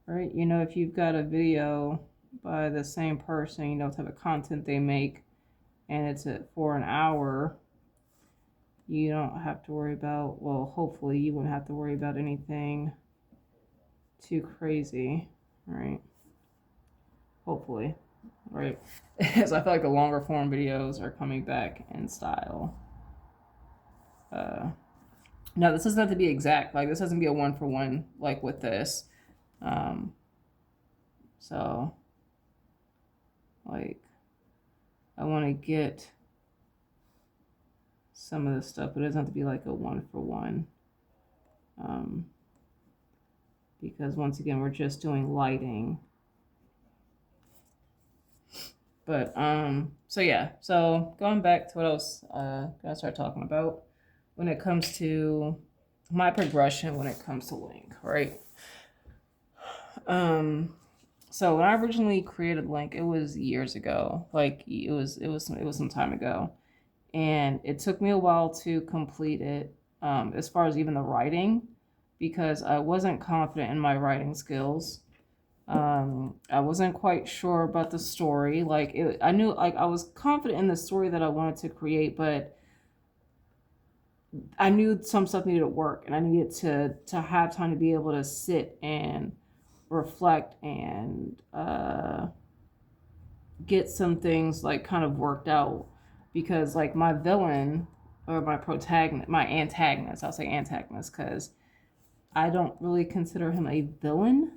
Right? You know, if you've got a video by the same person, you know, the type of content they make, and it's for an hour, you don't have to worry about, well, hopefully you won't have to worry about anything too crazy, right? Hopefully, right? So I feel like the longer form videos are coming back in style. Now this doesn't have to be exact, like this doesn't be a 1-for-1 like with this. So like I want to get some of this stuff, but it doesn't have to be like a 1-for-1. Because once again, we're just doing lighting. But so yeah, so going back to what I was gonna start talking about when it comes to my progression when it comes to Lynk, right? So when I originally created Lynk, it was years ago. Like it was some time ago, and it took me a while to complete it. As far as even the writing, because I wasn't confident in my writing skills. I wasn't quite sure about the story. I knew, like, I was confident in the story that I wanted to create, but I knew some stuff needed to work, and I needed to have time to be able to sit and reflect and get some things like kind of worked out, because like my villain or my protagonist, my antagonist, I'll say antagonist because I don't really consider him a villain.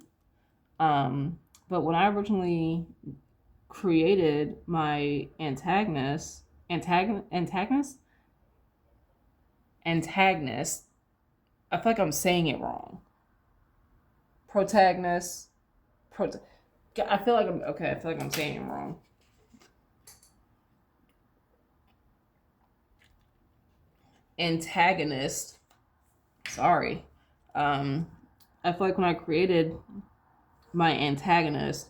But when I originally created my antagonist, I feel like I'm saying it wrong. Protagonist, I feel like I'm saying it wrong. Antagonist. Sorry. I feel like when I created my antagonist,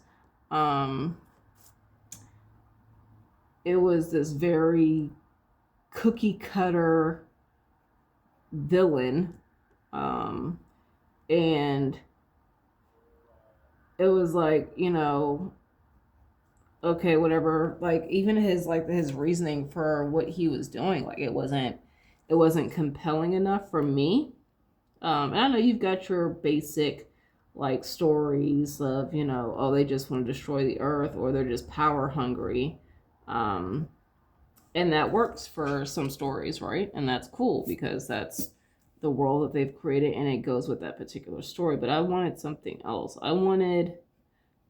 it was this very cookie cutter villain, and it was like, you know, okay, whatever, like even his reasoning for what he was doing, like it wasn't compelling enough for me. And I know you've got your basic like stories of, you know, oh, they just want to destroy the earth, or they're just power hungry. And that works for some stories, right? And that's cool because that's the world that they've created and it goes with that particular story. But I wanted something else. I wanted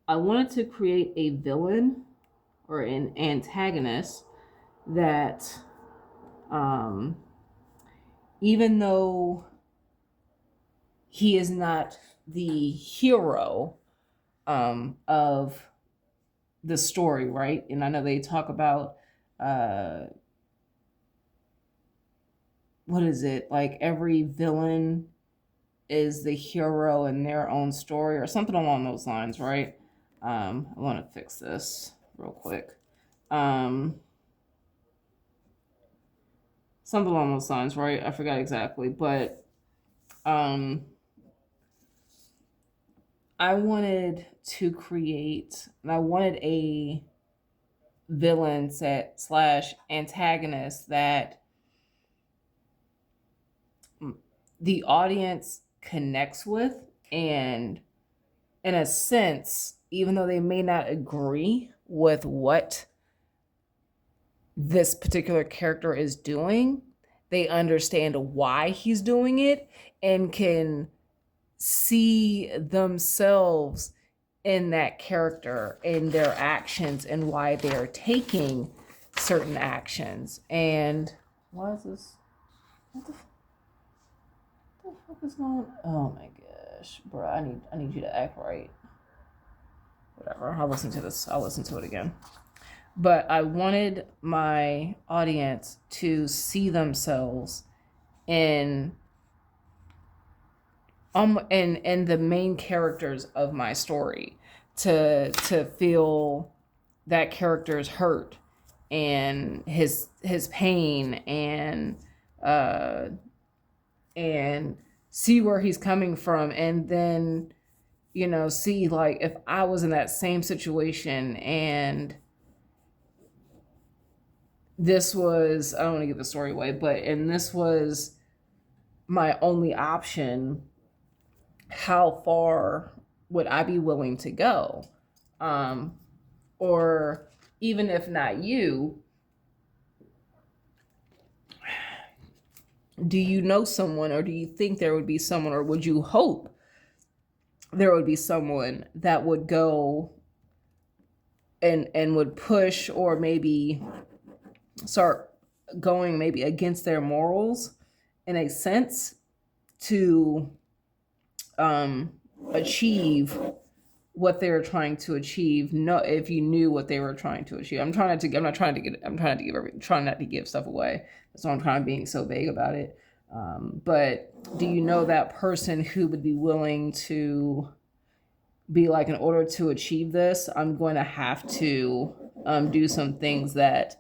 to create a villain or an antagonist that, even though he is not the hero of the story, right? And I know they talk about what is it, like every villain is the hero in their own story or something along those lines, right? I want to fix this real quick. Something along those lines, right? I forgot exactly, but I wanted to create, and I wanted a villain set / antagonist that the audience connects with, and in a sense, even though they may not agree with what this particular character is doing, they understand why he's doing it and can see themselves in that character, in their actions, and why they're taking certain actions. And why is this? What the fuck is going on? Oh my gosh, bro! I need you to act right. Whatever. I'll listen to this. I'll listen to it again. but I wanted my audience to see themselves in in the main characters of my story, to feel that character's hurt and his pain, uh and see where he's coming from, and then see, like, if I was in that same situation and this was, I don't want to give the story away, but and this was my only option, how far would I be willing to go? Or even if not you, do you know someone, or do you think there would be someone, or would you hope there would be someone that would go and would push, or maybe start going maybe against their morals in a sense to achieve what they were trying to achieve? No, if you knew what they were trying to achieve. I'm trying not to give stuff away. That's why I'm trying, being so vague about it. But do you know that person who would be willing to be like, in order to achieve this, I'm going to have to do some things that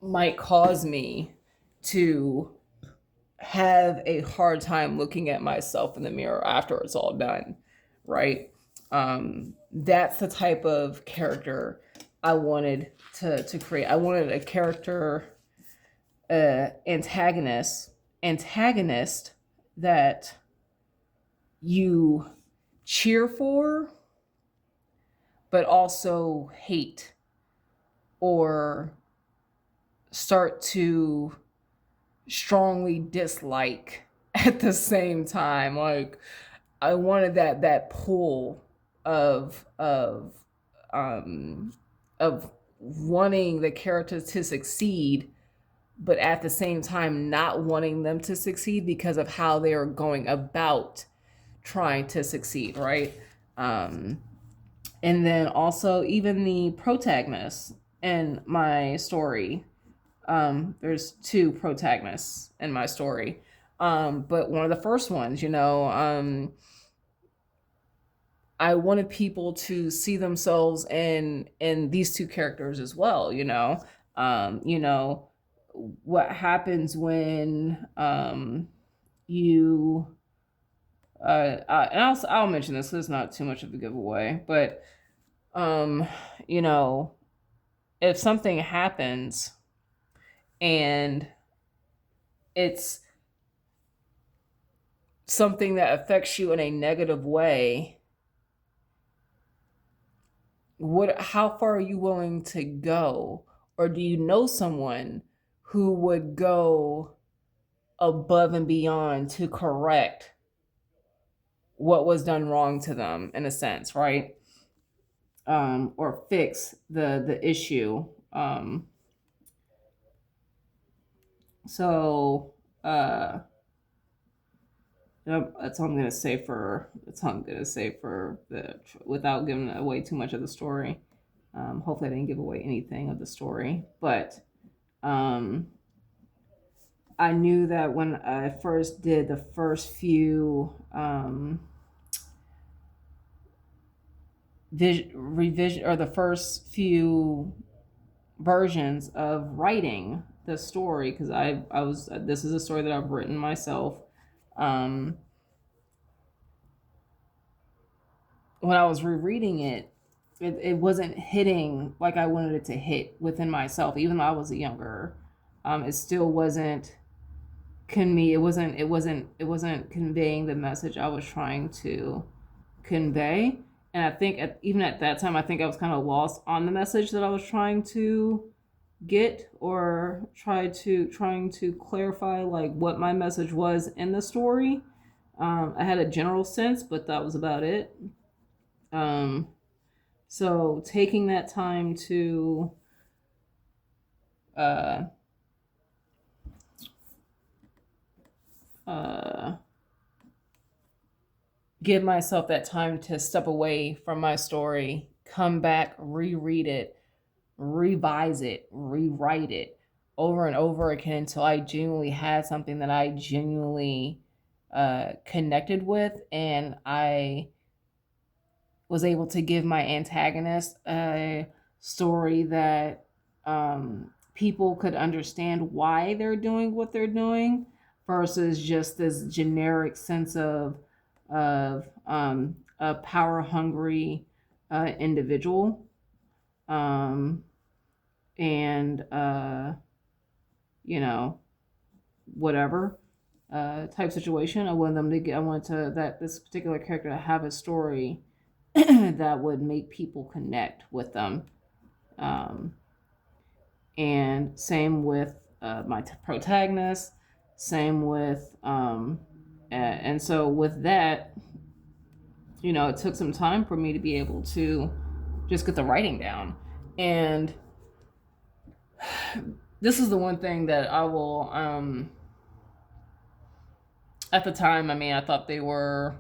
might cause me to have a hard time looking at myself in the mirror after it's all done, right? That's the type of character I wanted to create. I wanted a character, antagonist that you cheer for, but also hate or start to strongly dislike at the same time. Like, I wanted that pull of wanting the characters to succeed, but at the same time not wanting them to succeed because of how they are going about trying to succeed, right? And then also even the protagonist in my story. There's two protagonists in my story. But one of the first ones, I wanted people to see themselves in these two characters as well, what happens when you and I'll mention this, so it's not too much of a giveaway, but you know, if something happens and it's something that affects you in a negative way, how far are you willing to go? Or do you know someone who would go above and beyond to correct what was done wrong to them, in a sense, right? Or fix the issue. So that's all I'm gonna say for the, without giving away too much of the story. Hopefully I didn't give away anything of the story, but I knew that when I first did the first few revision, or the first few versions of writing the story, because I was, this is a story that I've written myself. When I was rereading it, it wasn't hitting like I wanted it to hit within myself, even though I was younger. It still wasn't it wasn't conveying the message I was trying to convey. And I think even at that time, I think I was kind of lost on the message that I was trying to get, or trying to clarify like what my message was in the story. I had a general sense, but that was about it. So taking that time to give myself that time to step away from my story come back, reread it, revise it, rewrite it over and over again until I genuinely had something that I genuinely connected with, and I was able to give my antagonist a story that people could understand why they're doing what they're doing, versus just this generic sense of a power hungry individual, and you know, whatever type situation. I wanted them to get. I wanted to that this particular character to have a story that would make people connect with them. And same with my protagonist. Same with and so with that, it took some time for me to be able to just get the writing down. And this is the one thing that I will at the time, I thought they were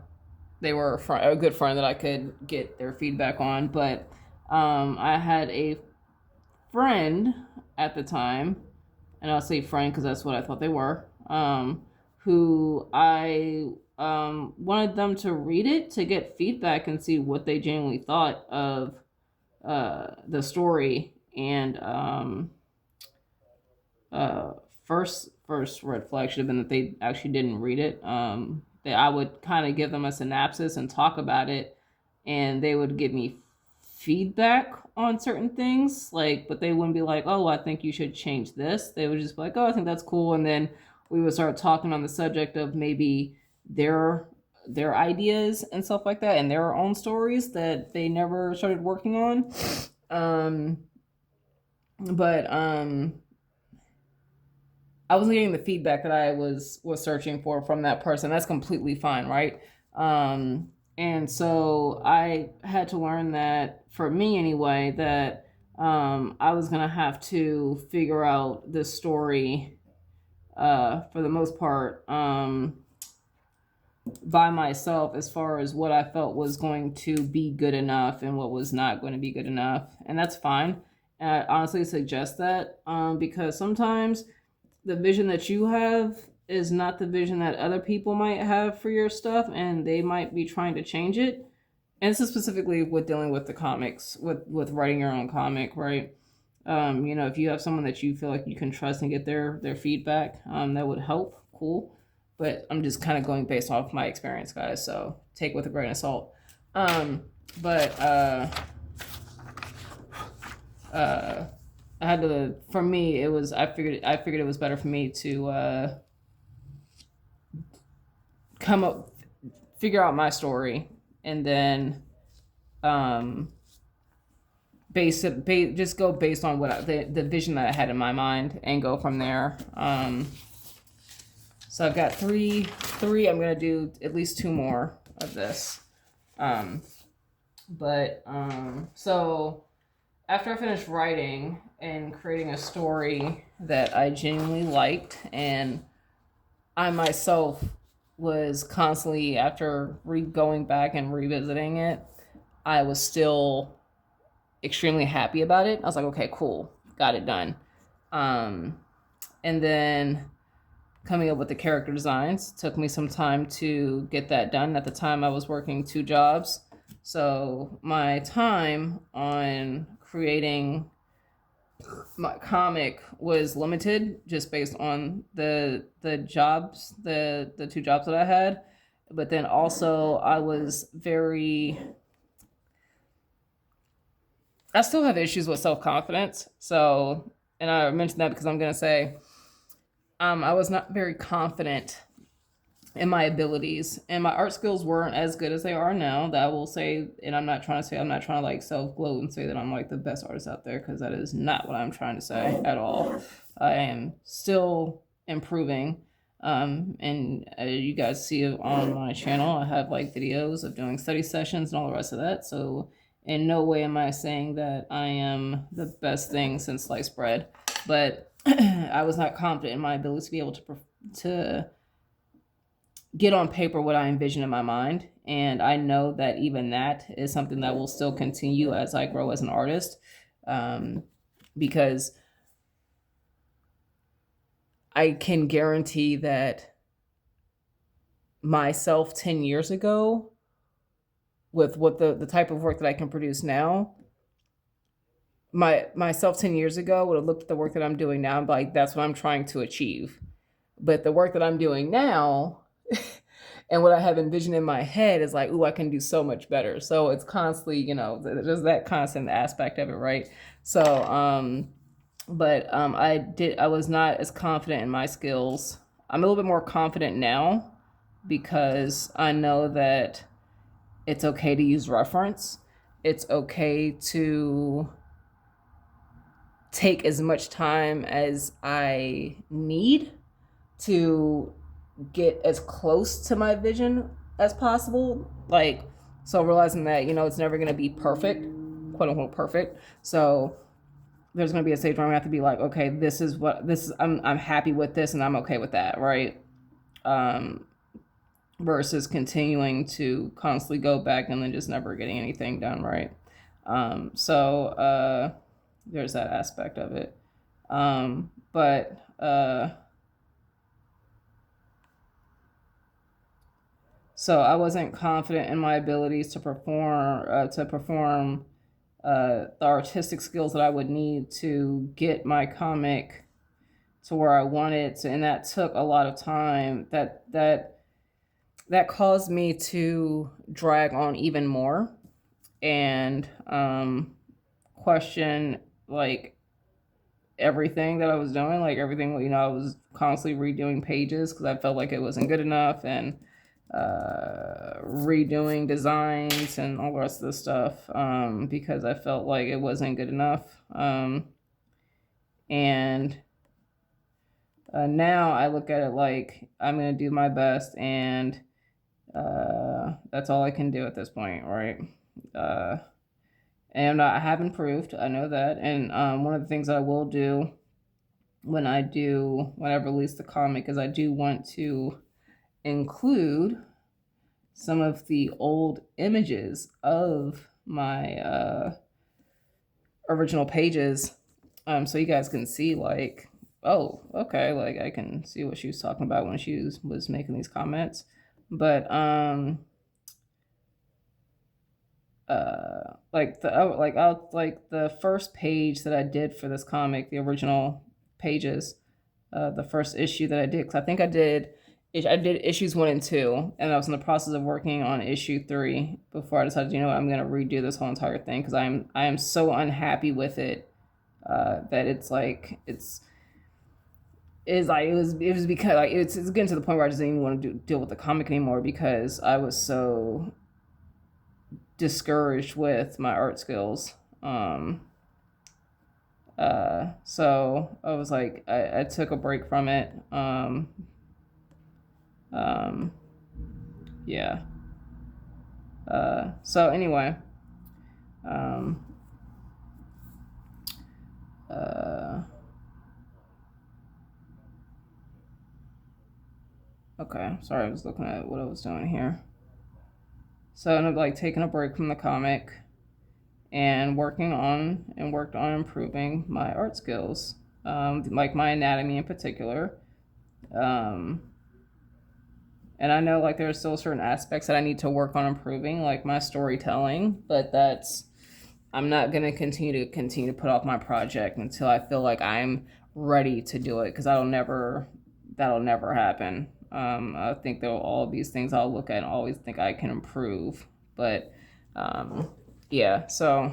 a good friend that I could get their feedback on, but I had a friend at the time, and I'll say friend because that's what I thought they were, who I wanted them to read it to get feedback and see what they genuinely thought of the story. And first red flag should have been that they actually didn't read it. That I would kind of give them a synopsis and talk about it, and they would give me feedback on certain things, but they wouldn't be like, oh, I think you should change this. They would just be like, oh, I think that's cool. And then we would start talking on the subject of maybe their ideas and stuff like that, and their own stories that they never started working on. But I wasn't getting the feedback that I was searching for from that person. That's completely fine, right? And so I had to learn that, for me anyway, that I was going to have to figure out this story for the most part by myself, as far as what I felt was going to be good enough and what was not going to be good enough. And that's fine. And I honestly suggest that because sometimes the vision that you have is not the vision that other people might have for your stuff, and they might be trying to change it. And this is specifically with dealing with the comics, with writing your own comic, right? If you have someone that you feel like you can trust and get their feedback, that would help. Cool. But I'm just kind of going based off my experience, guys. So take with a grain of salt. I had to. For me, it was. I figured it was better for me to figure out my story, and then just go based on what the vision that I had in my mind, and go from there. So I've got three. I'm gonna do at least 2 more of this. So after I finished writing and creating a story that I genuinely liked, and I myself was constantly, after going back and revisiting it, I was still extremely happy about it. I was like, okay, cool, got it done. And then coming up with the character designs took me some time to get that done. At the time, I was working 2 jobs, so my time on creating my comic was limited, just based on the jobs, the 2 jobs that I had. But then also I still have issues with self-confidence. So, and I mentioned that because I'm going to say I was not very confident in my abilities, and my art skills weren't as good as they are now, that I will say. And I'm not trying to like self-gloat and say that I'm like the best artist out there, because that is not what I'm trying to say at all. I am still improving. And you guys see it on my channel. I have like videos of doing study sessions and all the rest of that. So in no way am I saying that I am the best thing since sliced bread, but I was not confident in my ability to be able to get on paper what I envision in my mind. And I know that even that is something that will still continue as I grow as an artist, because I can guarantee that myself 10 years ago, with what the type of work that I can produce now, myself 10 years ago would have looked at the work that I'm doing now and be like, that's what I'm trying to achieve. But the work that I'm doing now and what I have envisioned in my head is like, ooh, I can do so much better. So it's constantly, there's that constant aspect of it, right? So, I was not as confident in my skills. I'm a little bit more confident now because I know that it's okay to use reference. It's okay to take as much time as I need to get as close to my vision as possible. Like, so realizing that, it's never going to be perfect, quote unquote perfect. So there's going to be a stage where I'm going to have to be like, okay, I'm happy with this and I'm okay with that. Right. Versus continuing to constantly go back and then just never getting anything done. Right. There's that aspect of it. So I wasn't confident in my abilities to perform the artistic skills that I would need to get my comic to where I wanted to, and that took a lot of time. That caused me to drag on even more and question like everything that I was doing, like everything. I was constantly redoing pages because I felt like it wasn't good enough, and redoing designs and all the rest of the stuff because I felt like it wasn't good enough. And now I look at it like I'm going to do my best, and that's all I can do at this point, right? And I have improved. I know that. And one of the things I will do when I release the comic is I do want to include some of the old images of my original pages, so you guys can see like, oh, okay, like I can see what she was talking about when she was making these comments. But the first page that I did for this comic, the original pages, the first issue that I did, because I think I did issues 1 and 2, and I was in the process of working on issue 3 before I decided, I'm going to redo this whole entire thing because I am so unhappy with it that it's because like it's getting to the point where I just didn't even want to deal with the comic anymore because I was so discouraged with my art skills. So I was like, I took a break from it. Yeah. So anyway, okay, sorry, I was looking at what I was doing here. So I ended up like taking a break from the comic and worked on improving my art skills, like my anatomy in particular. And I know like there are still certain aspects that I need to work on improving, like my storytelling, but I'm not going to continue to put off my project until I feel like I'm ready to do it, because that'll never happen. I think that all of these things I'll look at and always think I can improve, but yeah, so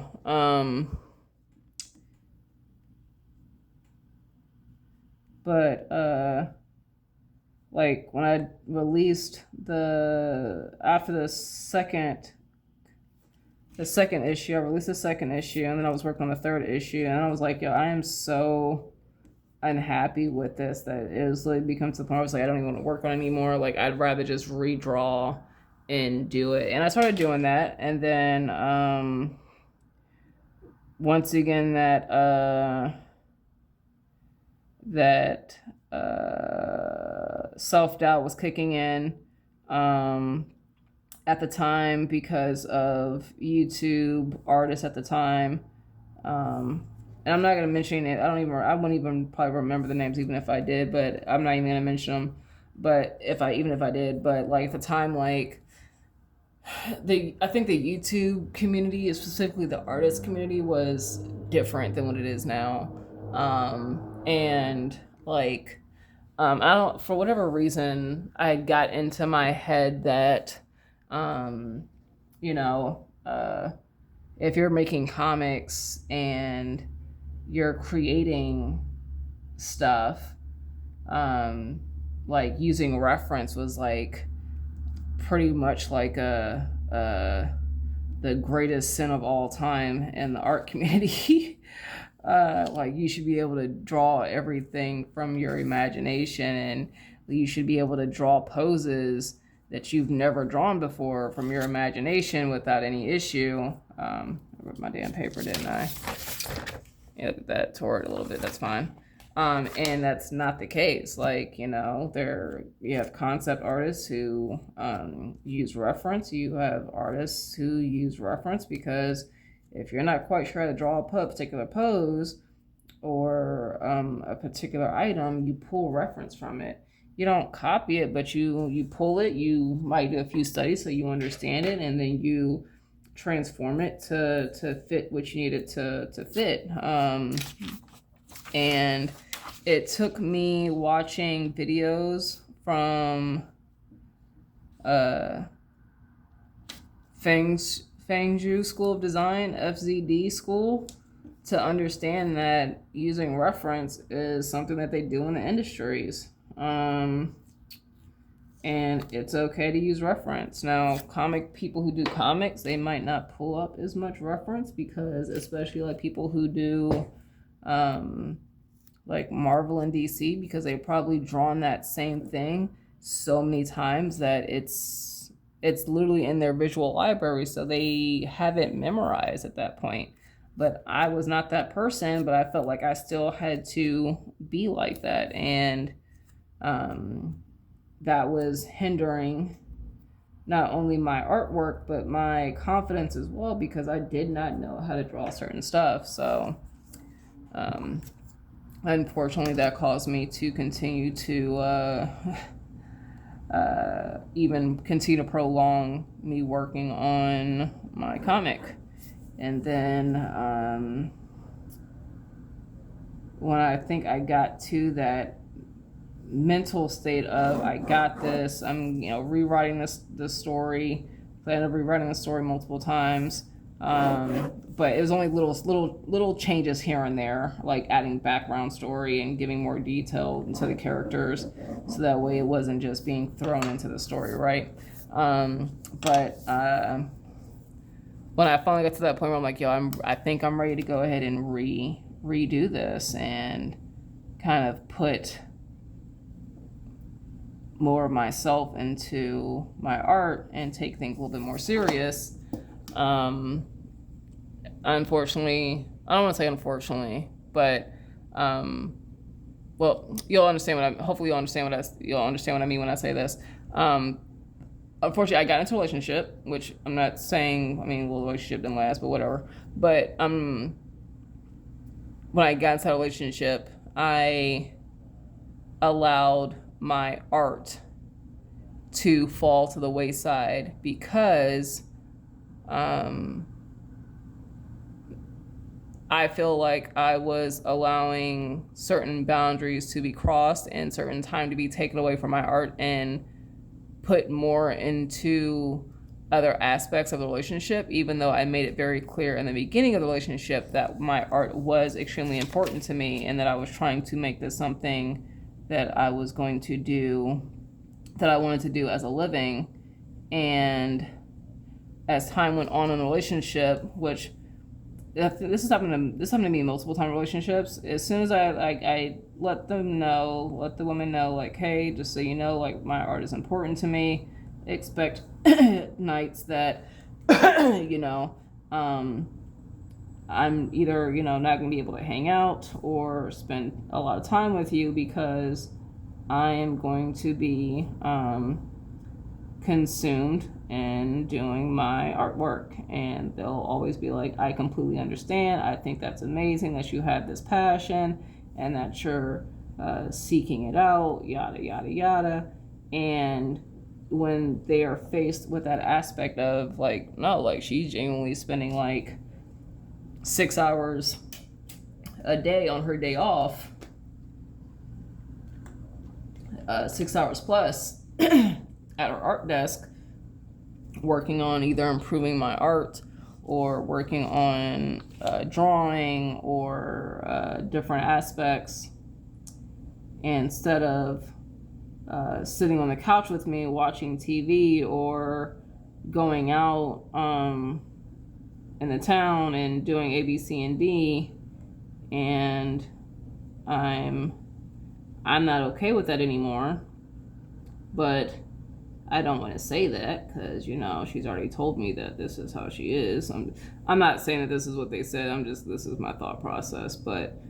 like when I released after the second issue, I released the second issue, and then I was working on the third issue, and I was like, yo, I am so unhappy with this that it was like become to the point where I was like, I don't even want to work on it anymore. Like, I'd rather just redraw and do it. And I started doing that, and then once again that self-doubt was kicking in at the time because of YouTube artists at the time. And I'm not going to mention it. I wouldn't even probably remember the names even if I did, but I'm not even going to mention them. But even if I did, but like at the time, like I think the YouTube community, specifically the artist community, was different than what it is now. And like, I don't, for whatever reason, I got into my head that, you know, if you're making comics and you're creating stuff, like using reference was like pretty much like the greatest sin of all time in the art community. Like you should be able to draw everything from your imagination, and you should be able to draw poses that you've never drawn before from your imagination without any issue. I wrote my damn paper, didn't I? Yeah, that tore it a little bit. That's fine. And that's not the case. Like, you know, you have concept artists who use reference. You have artists who use reference because if you're not quite sure how to draw a particular pose or a particular item, you pull reference from it. You don't copy it, but you pull it. You might do a few studies so you understand it, and then you transform it to fit what you need it to fit. And it took me watching videos from Fangzhou School of Design, FZD school, to understand that using reference is something that they do in the industries. And it's okay to use reference. Now, comic people who do comics, they might not pull up as much reference because, especially like people who do like Marvel and DC, because they've probably drawn that same thing so many times that it's literally in their visual library, so they have it memorized at that point. But I was not that person, but I felt like I still had to be like that, and that was hindering not only my artwork but my confidence as well, because I did not know how to draw certain stuff. So unfortunately, that caused me to continue to even continue to prolong me working on my comic. And then when I think I got to that mental state of I got this, I'm rewriting the story. I ended up rewriting the story multiple times. But it was only little changes here and there, like adding background story and giving more detail into the characters, so that way it wasn't just being thrown into the story, right? But when I finally got to that point where I'm like, I think I'm ready to go ahead and redo this and kind of put more of myself into my art and take things a little bit more serious. Unfortunately, I don't want to say unfortunately, but well, you'll understand hopefully you'll understand what I mean when I say this. Unfortunately, I got into a relationship, which I'm not saying, the relationship didn't last, but whatever. But when I got into that relationship, I allowed my art to fall to the wayside because I feel like I was allowing certain boundaries to be crossed and certain time to be taken away from my art and put more into other aspects of the relationship, even though I made it very clear in the beginning of the relationship that my art was extremely important to me and that I was trying to make this something that I was going to do, that I wanted to do as a living. And as time went on in the relationship, which this happened to me multiple time relationships, as soon as I let the woman know, like, hey, just so you know, like, my art is important to me, expect nights that I'm either not gonna be able to hang out or spend a lot of time with you because I am going to be consumed in doing my artwork, and they'll always be like, I completely understand, I think that's amazing that you have this passion and that you're seeking it out, yada yada yada. And when they are faced with that aspect of like, no, like she's genuinely spending like 6 hours a day on her day off, 6 hours plus at her art desk, working on either improving my art or working on drawing or different aspects, instead of sitting on the couch with me watching TV or going out in the town and doing A, B, C, and D. And I'm not okay with that anymore. But I don't want to say that because, she's already told me that this is how she is. I'm not saying that this is what they said. This is my thought process. But,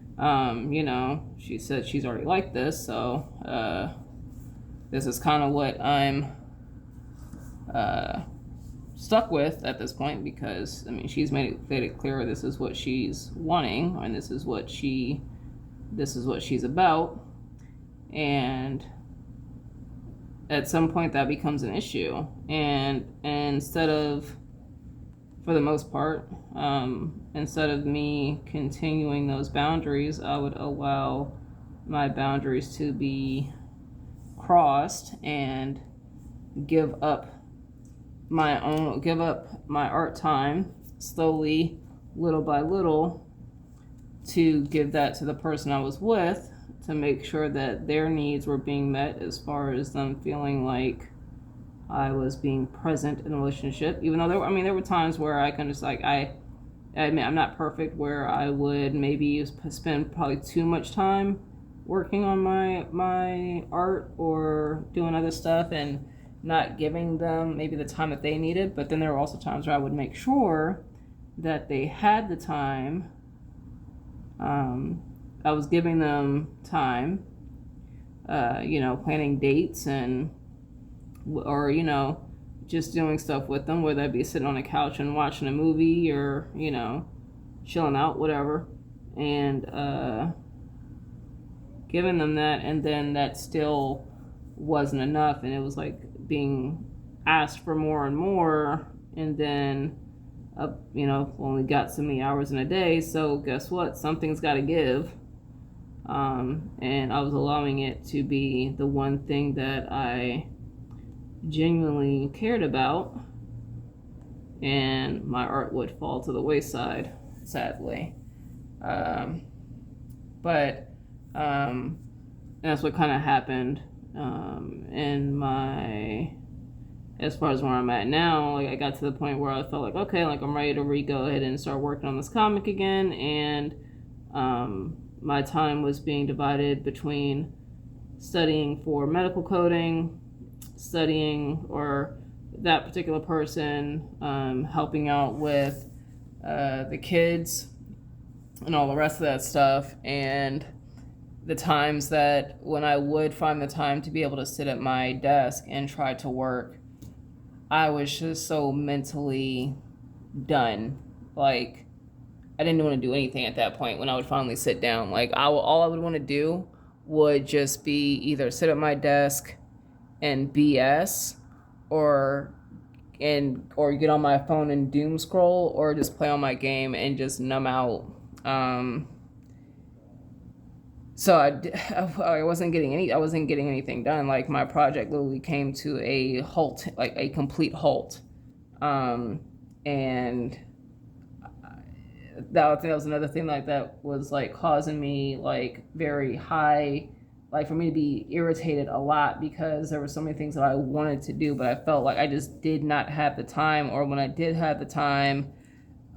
she said she's already like this. So this is kind of what I'm stuck with at this point, because, she's made it clear this is what she's wanting and this is what she's about. And at some point that becomes an issue, and instead of, for the most part, instead of me continuing those boundaries, I would allow my boundaries to be crossed and give up my art time slowly, little by little, to give that to the person I was with, to make sure that their needs were being met as far as them feeling like I was being present in a relationship. Even though there were times where I kind of just like, I admit I'm not perfect, where I would maybe spend probably too much time working on my art or doing other stuff and not giving them maybe the time that they needed. But then there were also times where I would make sure that they had the time. I was giving them time, planning dates or just doing stuff with them, whether that be sitting on a couch and watching a movie or, chilling out, whatever, and giving them that. And then that still wasn't enough, and it was like being asked for more and more, and then only got so many hours in a day, so guess what, something's got to give. And I was allowing it to be the one thing that I genuinely cared about, and my art would fall to the wayside, sadly. But that's what kind of happened in as far as where I'm at now. Like, I got to the point where I felt like, okay, like I'm ready to go ahead and start working on this comic again, and my time was being divided between studying for medical coding, studying, or that particular person, helping out with the kids and all the rest of that stuff. And the times that when I would find the time to be able to sit at my desk and try to work, I was just so mentally done. Like, I didn't want to do anything at that point when I would finally sit down. Like, all I would want to do would just be either sit at my desk and BS, or get on my phone and doom scroll, or just play on my game and just numb out. So I wasn't getting anything done. Like, my project literally came to a halt, like a complete halt. And that was another thing like that was like causing me like very high, like for me to be irritated a lot, because there were so many things that I wanted to do, but I felt like I just did not have the time, or when I did have the time,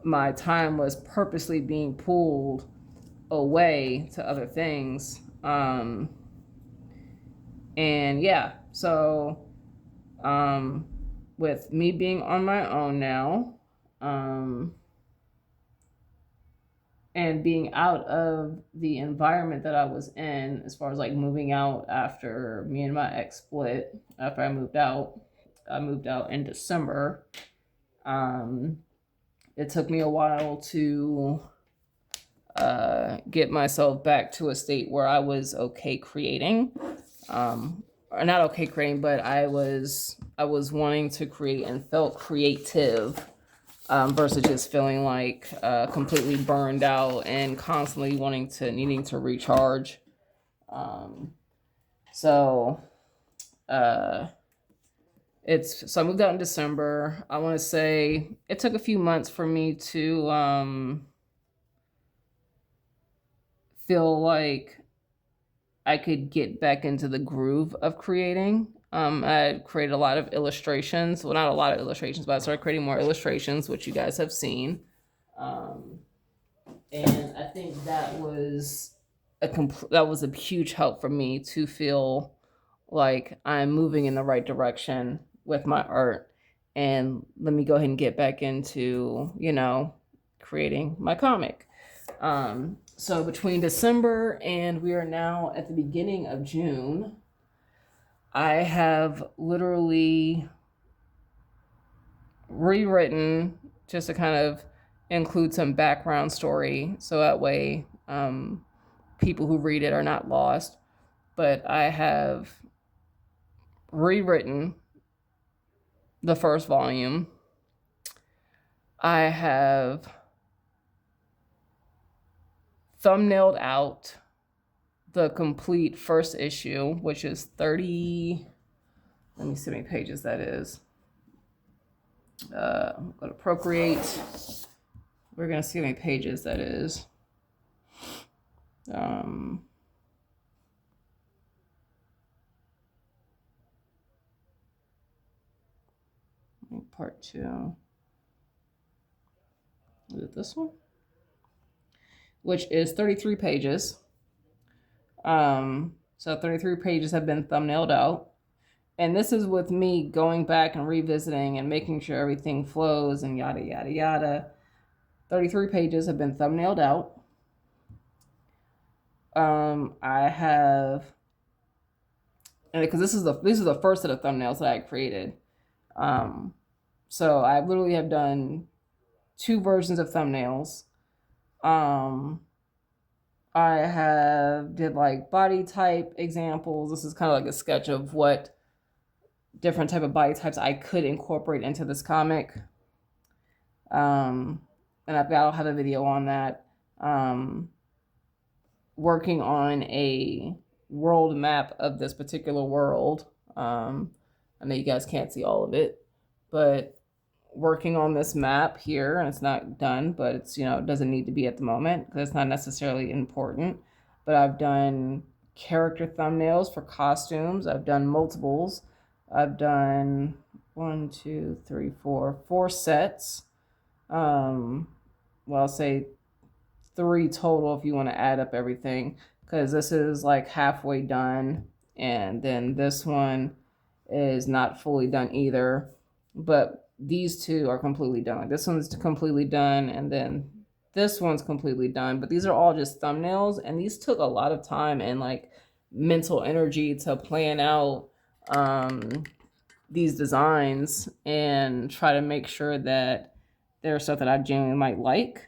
my time was purposely being pulled away to other things. And yeah, so with me being on my own now, and being out of the environment that I was in, as far as like moving out after me and my ex split, after I moved out, I moved out in December. It took me a while to get myself back to a state where I was okay creating. Or not okay creating, but I was wanting to create and felt creative, versus just feeling like completely burned out and constantly needing to recharge. So I moved out in December. I want to say it took a few months for me to feel like I could get back into the groove of creating. I created a lot of illustrations. Well, not a lot of illustrations, but I started creating more illustrations, which you guys have seen. And I think that was a huge help for me to feel like I'm moving in the right direction with my art. And let me go ahead and get back into, creating my comic. So between December and we are now at the beginning of June, I have literally rewritten just to kind of include some background story so that way people who read it are not lost. But I have rewritten the first volume. I have thumbnailed out the complete first issue, which is 30. Let me see how many pages that is. I'm going to Procreate. We're going to see how many pages that is. Part 2. Is it this one? Which is 33 pages. So 33 pages have been thumbnailed out. And this is with me going back and revisiting and making sure everything flows and yada, yada, yada. 33 pages have been thumbnailed out. I have, and because these are the first set of thumbnails that I created. So I literally have done 2 versions of thumbnails. I have did like body type examples. This is kind of like a sketch of what different type of body types I could incorporate into this comic. And I'll have a video on that. Working on a world map of this particular world. I know you guys can't see all of it, but working on this map here, and it's not done, but it's, it doesn't need to be at the moment because it's not necessarily important. But I've done character thumbnails for costumes. I've done multiples. I've done 4 sets. I'll say 3 total if you want to add up everything, because this is like halfway done, and then this one is not fully done either, but these 2 are completely done. Like this one's completely done, and then this one's completely done. But these are all just thumbnails, and these took a lot of time and like mental energy to plan out these designs and try to make sure that there's stuff that I genuinely might like.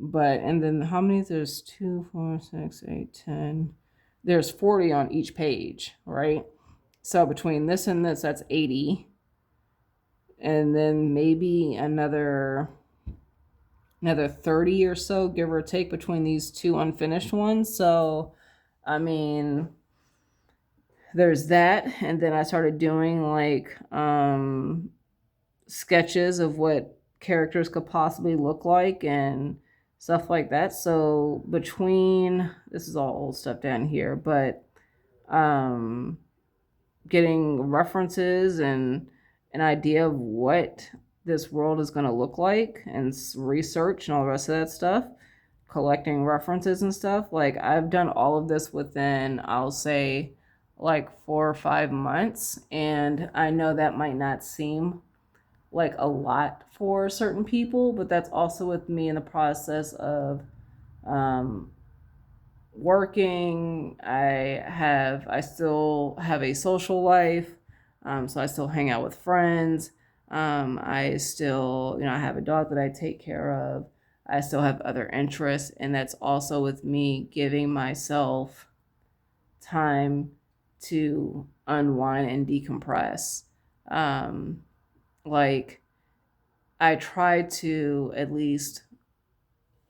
But, and then how many? There's 2, 4, 6, 8, 10. There's 40 on each page, right? So between this and this, that's 80. And then maybe another 30 or so, give or take, between these 2 unfinished ones. So, I mean, there's that. And then I started doing like sketches of what characters could possibly look like and stuff like that. So between, this is all old stuff down here, but getting references and an idea of what this world is going to look like and research and all the rest of that stuff, collecting references and stuff. Like I've done all of this within, I'll say, like 4 or 5 months. And I know that might not seem like a lot for certain people, but that's also with me in the process of working. I still have a social life. So I still hang out with friends. I still, I have a dog that I take care of. I still have other interests, and that's also with me giving myself time to unwind and decompress. Um, like I try to, at least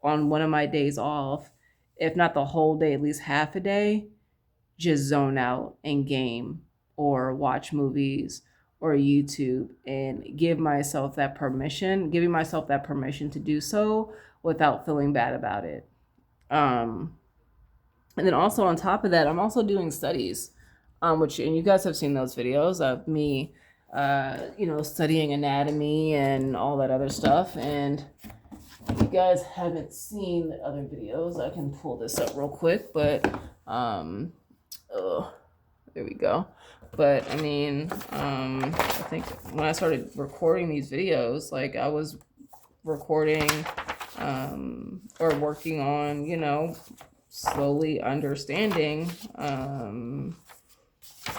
on one of my days off, if not the whole day, at least half a day, just zone out and game or watch movies or YouTube and giving myself that permission to do so without feeling bad about it. Um, and then also on top of that, I'm also doing studies, which, and you guys have seen those videos of me, studying anatomy and all that other stuff. And if you guys haven't seen the other videos, I can pull this up real quick, but, oh, there we go. But I mean, I think when I started recording these videos, like I was recording, or working on, slowly understanding,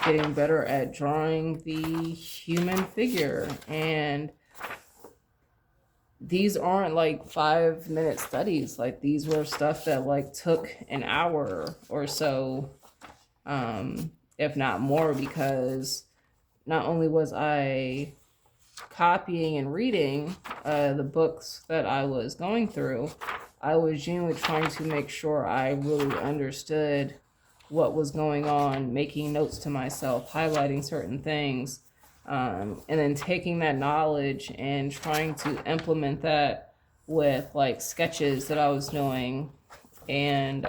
getting better at drawing the human figure. And these aren't like 5-minute studies. Like these were stuff that like took an hour or so, if not more, because not only was I copying and reading the books that I was going through, I was genuinely trying to make sure I really understood what was going on, making notes to myself, highlighting certain things, and then taking that knowledge and trying to implement that with like sketches that I was doing and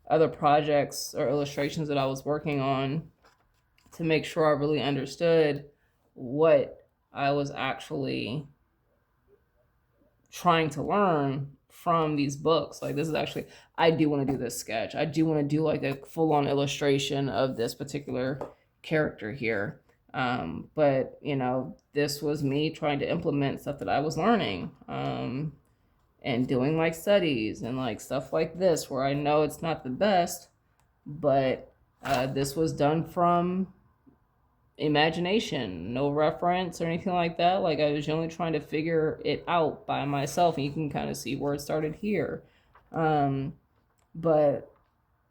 other projects or illustrations that I was working on, to make sure I really understood what I was actually trying to learn from these books. Like this is actually, I do want to do this sketch. I do want to do like a full-on illustration of this particular character here. But this was me trying to implement stuff that I was learning, and doing like studies and like stuff like this, where I know it's not the best, but this was done from imagination, no reference or anything like that. Like I was only trying to figure it out by myself, and you can kind of see where it started here. But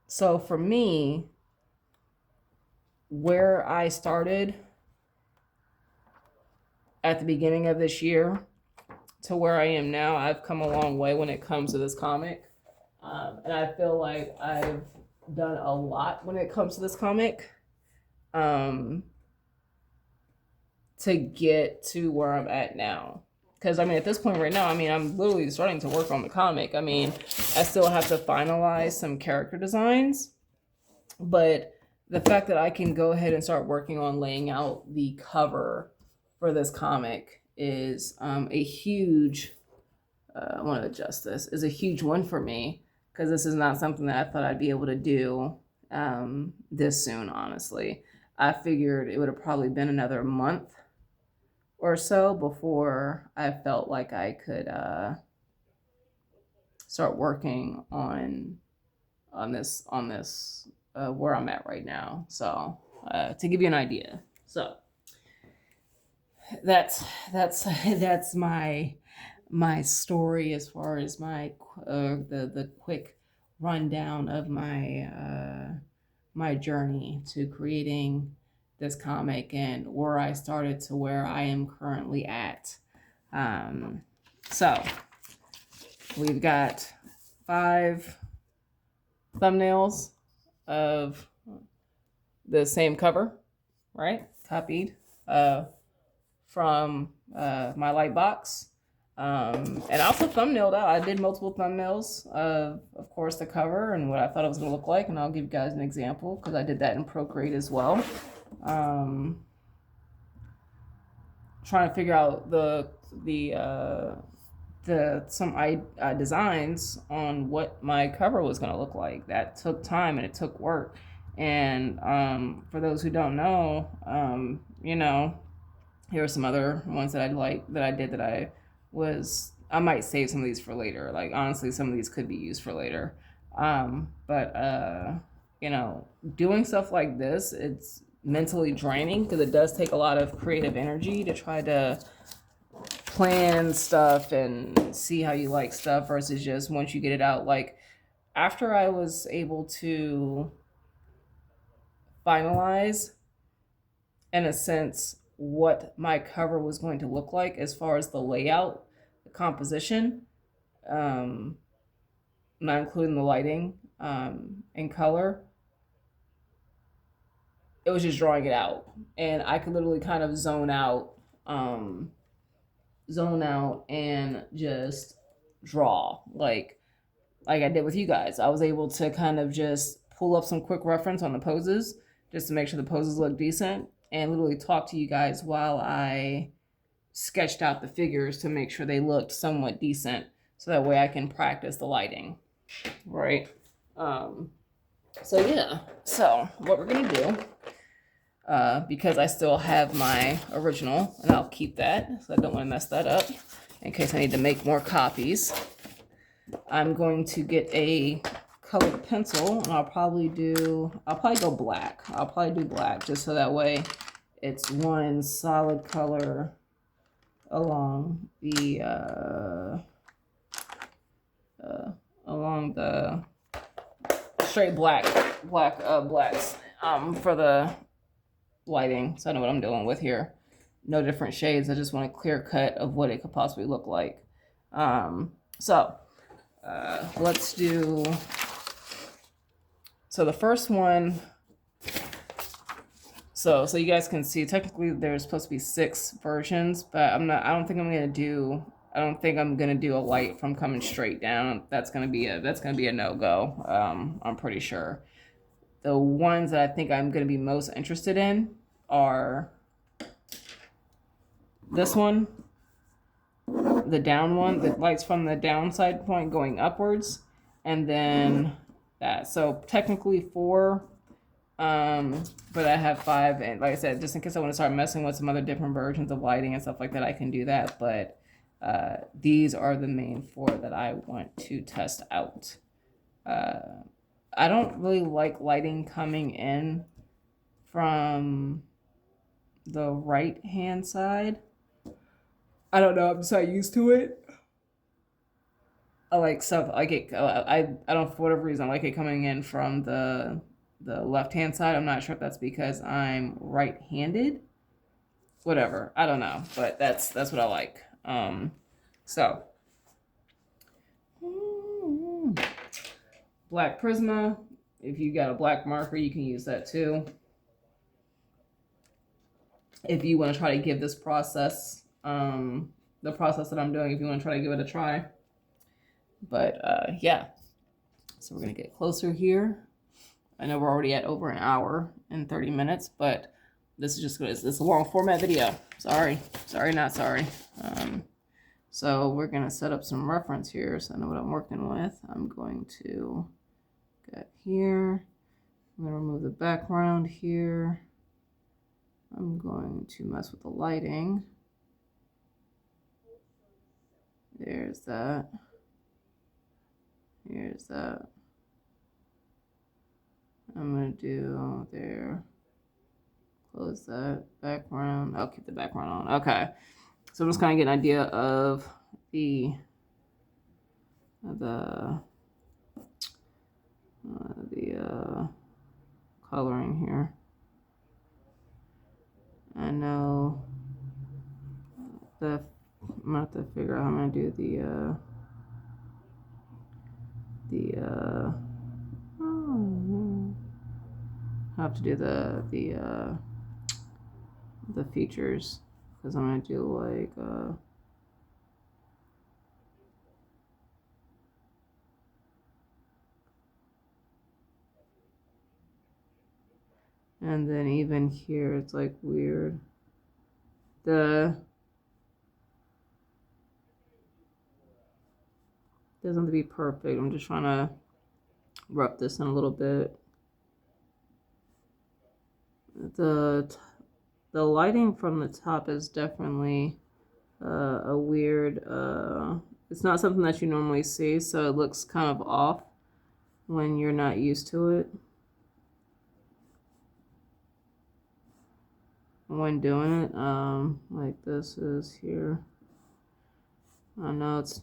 so for me, where I started at the beginning of this year to where I am now, I've come a long way when it comes to this comic. And I feel like I've done a lot when it comes to this comic. To get to where I'm at now. Because I mean, at this point right now, I mean, I'm literally starting to work on the comic. I mean, I still have to finalize some character designs, but the fact that I can go ahead and start working on laying out the cover for this comic is a huge, I want to adjust this, is a huge one for me, because this is not something that I thought I'd be able to do this soon, honestly. I figured it would have probably been another month or so before I felt like I could start working on this where I'm at right now. So to give you an idea, so that's my story as far as my the quick rundown of my journey to creating this comic and where I started to where I am currently at. So we've got 5 thumbnails of the same cover, right? Copied from my Lightbox. And also thumbnailed out. I did multiple thumbnails of course, the cover and what I thought it was going to look like. And I'll give you guys an example because I did that in Procreate as well. Trying to figure out some designs on what my cover was going to look like. That took time and it took work. And for those who don't know, here are some other ones that I might save some of these for later. Like honestly, some of these could be used for later. But doing stuff like this, mentally draining because it does take a lot of creative energy to try to plan stuff and see how you like stuff versus just once you get it out. Like after I was able to finalize, in a sense, what my cover was going to look like as far as the layout, the composition, um, not including the lighting and color, it was just drawing it out. And I could literally kind of zone out and just draw like I did with you guys. I was able to kind of just pull up some quick reference on the poses just to make sure the poses look decent and literally talk to you guys while I sketched out the figures to make sure they looked somewhat decent so that way I can practice the lighting, right? So yeah, so what we're gonna do, because I still have my original and I'll keep that, so I don't want to mess that up in case I need to make more copies. I'm going to get a colored pencil and I'll probably go black. I'll probably do black just so that way it's one solid color along the straight blacks for the lighting, so I know what I'm dealing with here. No different shades. I just want a clear cut of what it could possibly look like. Let's do. So the first one. So you guys can see. Technically, there's supposed to be 6 versions, but I'm not. I don't think I'm gonna do a light from coming straight down. That's gonna be a no-go. I'm pretty sure. The ones that I think I'm gonna be most interested in are this one, the down one, the lights from the downside point going upwards, and then that. So technically 4, but I have 5, and like I said, just in case I want to start messing with some other different versions of lighting and stuff like that, I can do that. But these are the main 4 that I want to test out. I don't really like lighting coming in from the right hand side. I don't know, I'm just not used to it. I like stuff like it. I don't, for whatever reason, I like it coming in from the left hand side. I'm not sure if that's because I'm right-handed. Whatever, I don't know, but that's what I like. So black Prisma. If you got a black marker, you can use that too. If you want to try to give this process, the process that I'm doing, if you want to try to give it a try. But yeah, so we're gonna get closer here. I know we're already at over an hour and 30 minutes, but this is just good. It's a long format video. Sorry, not sorry. So we're gonna set up some reference here so I know what I'm working with. I'm going to get here. I'm gonna remove the background here. I'm going to mess with the lighting. There's that. Here's that. I'm gonna do there. Close that background. I'll keep the background on. Okay. So I'm just kind of get an idea of the coloring here. I know I'm gonna have to figure out how I'm gonna do I have to do the features, because I'm gonna do like and then even here it's like weird. Doesn't have to be perfect. I'm just trying to rub this in a little bit. The lighting from the top is definitely a weird, it's not something that you normally see, so it looks kind of off when you're not used to it. when doing it. Like this is here. I know it's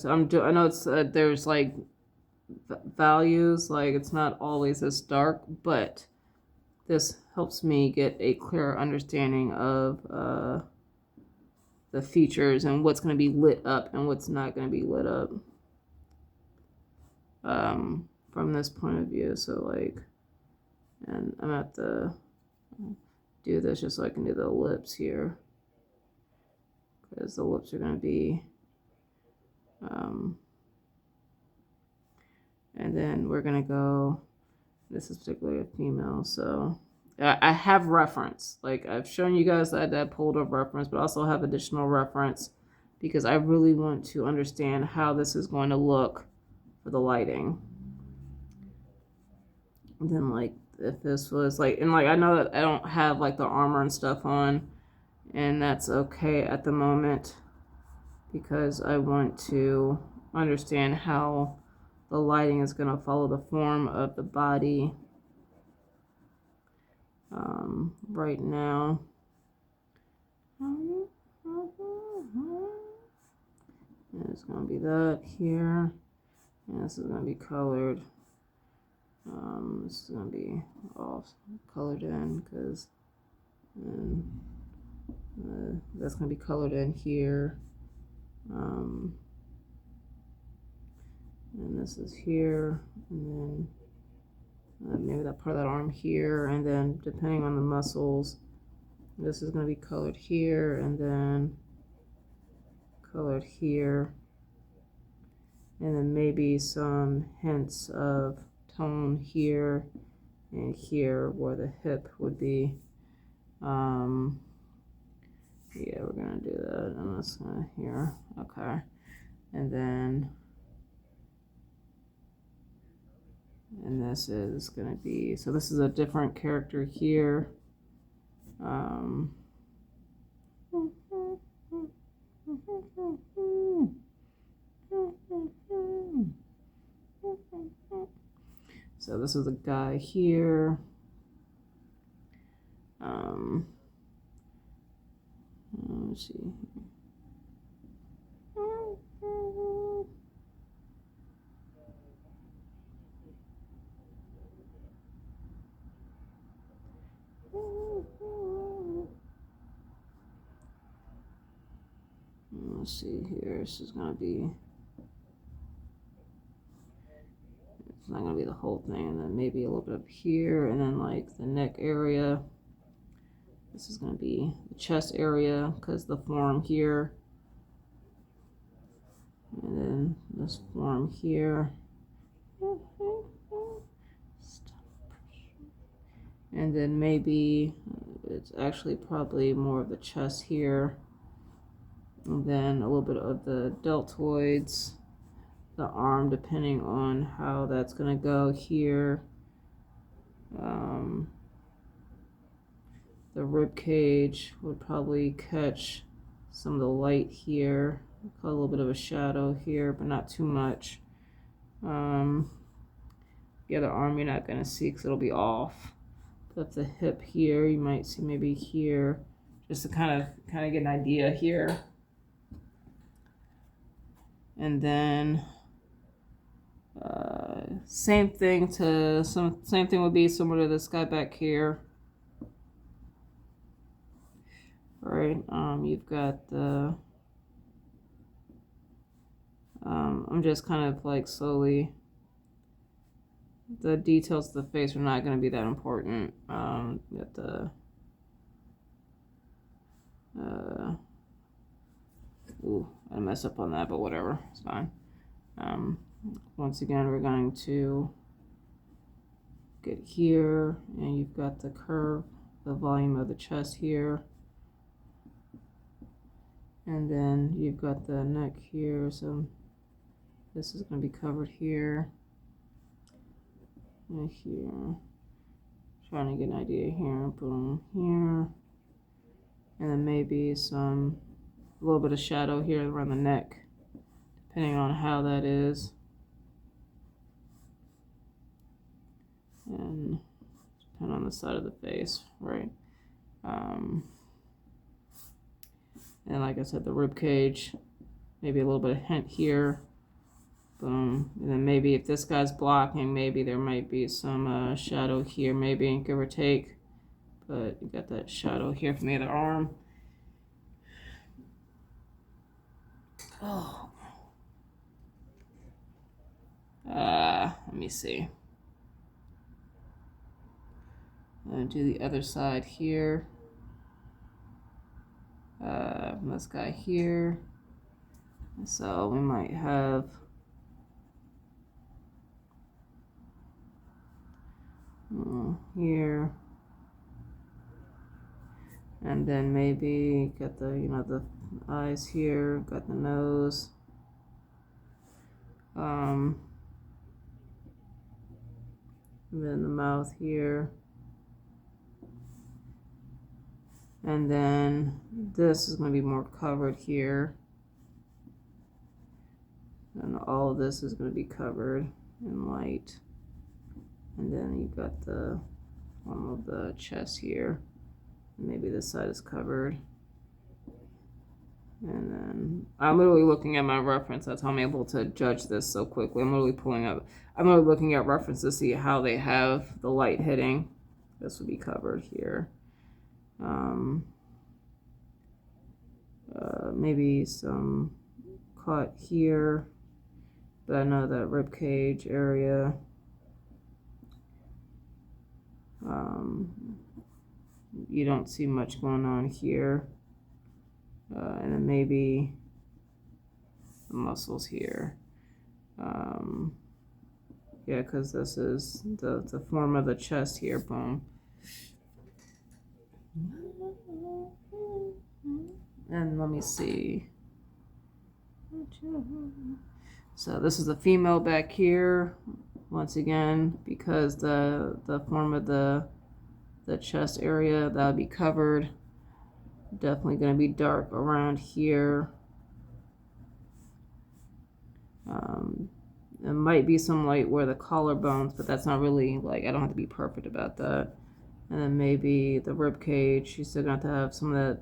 I know it's there's like values, like it's not always this dark, but this helps me get a clearer understanding of the features and what's going to be lit up and what's not going to be lit up from this point of view. So like, and I'm at the do this just so I can do the lips here, because the lips are going to be and then we're going to go, this is particularly a female, so I have reference, like I've shown you guys that pulled up reference, but I also have additional reference because I really want to understand how this is going to look for the lighting. And then like if this was like, and like I know that I don't have like the armor and stuff on, and that's okay at the moment because I want to understand how the lighting is going to follow the form of the body. Right now, and it's going to be that here, and this is going to be colored. This is going to be all colored in because that's going to be colored in here. And this is here, and then maybe that part of that arm here, and then depending on the muscles, this is going to be colored here, and then colored here, and then maybe some hints of tone here and here where the hip would be. Yeah, we're gonna do that, and that's gonna here, okay, and then this is gonna be, so this is a different character here. So this is a guy here. Let's see. Let's see here. This is gonna be. It's not gonna be the whole thing, and then maybe a little bit up here, and then like the neck area. This is gonna be the chest area because the form here, and then this form here. And then maybe it's actually probably more of the chest here. And then a little bit of the deltoids, the arm, depending on how that's going to go here. The rib cage would probably catch some of the light here. A little bit of a shadow here, but not too much. The other arm you're not going to see because it'll be off. But the hip here, you might see maybe here, just to kind of get an idea here. And then same thing would be similar to this guy back here. Right, you've got the I'm just kind of like slowly, the details of the face are not going to be that important. You got the ooh, I messed up on that, but whatever, it's fine. Once again, we're going to get here, and you've got the curve, the volume of the chest here, and then you've got the neck here, so this is going to be covered here and here. Trying to get an idea here, boom, here, and then maybe a little bit of shadow here around the neck, depending on how that is. And depending on the side of the face, right? And like I said, the rib cage, maybe a little bit of hint here. Boom. And then maybe if this guy's blocking, maybe there might be some shadow here, maybe, give or take. But you got that shadow here from the other arm. Oh. Let me see. I'm gonna do the other side here. This guy here. So we might have here, and then maybe got the the eyes here, got the nose. And then the mouth here. And then this is going to be more covered here. And all of this is going to be covered in light. And then you've got the form of the chest here. Maybe this side is covered. And then I'm literally looking at my reference. That's how I'm able to judge this so quickly. I'm literally looking at references to see how they have the light hitting. This would be covered here. Maybe some cut here, but I know that rib cage area. You don't see much going on here, and then maybe the muscles here. Yeah, because this is the form of the chest here. Boom. And let me see. So this is the female back here. Once again, because the form of the chest area, that'll be covered. Definitely going to be dark around here. It might be some light where the collarbones, but that's not really, like, I don't have to be perfect about that. And then maybe the rib cage, she's still going to have some of that,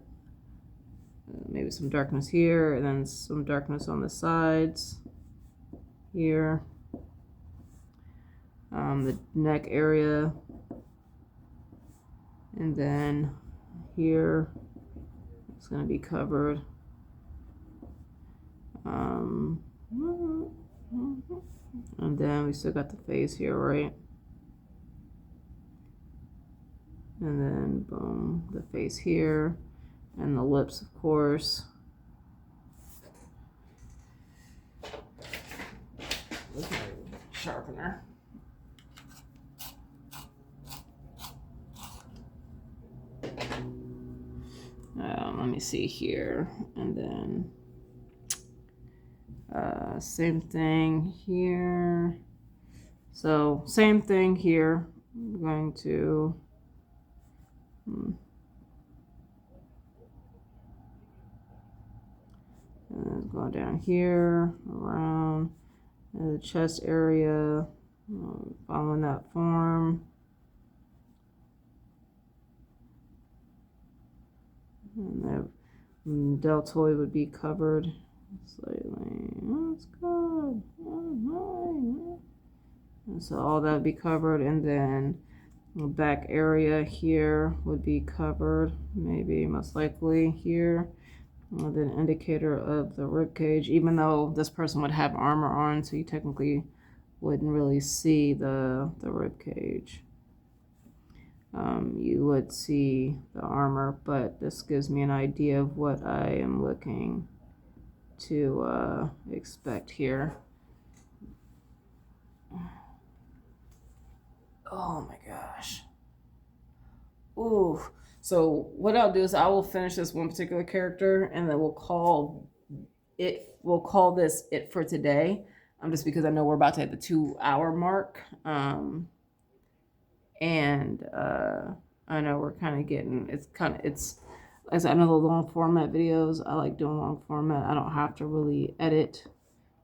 maybe some darkness here, and then some darkness on the sides here. The neck area, and then here it's going to be covered. And then we still got the face here, right? And then boom, the face here, and the lips, of course. Sharpener. Let me see here, and then same thing here. So same thing here. I'm going to and go down here around the chest area, following that form. And the deltoid would be covered slightly. That's good. And so all that would be covered, and then the back area here would be covered, maybe most likely here. With an indicator of the rib cage, even though this person would have armor on, so you technically wouldn't really see the rib cage. You would see the armor, but this gives me an idea of what I am looking to expect here. Oh my gosh. Ooh. So what I'll do is I will finish this one particular character, and then we'll call this it for today. Just because I know we're about to hit the 2-hour mark. And I know we're kind of getting, it's, as I know the long format videos, I like doing long format. I don't have to really edit.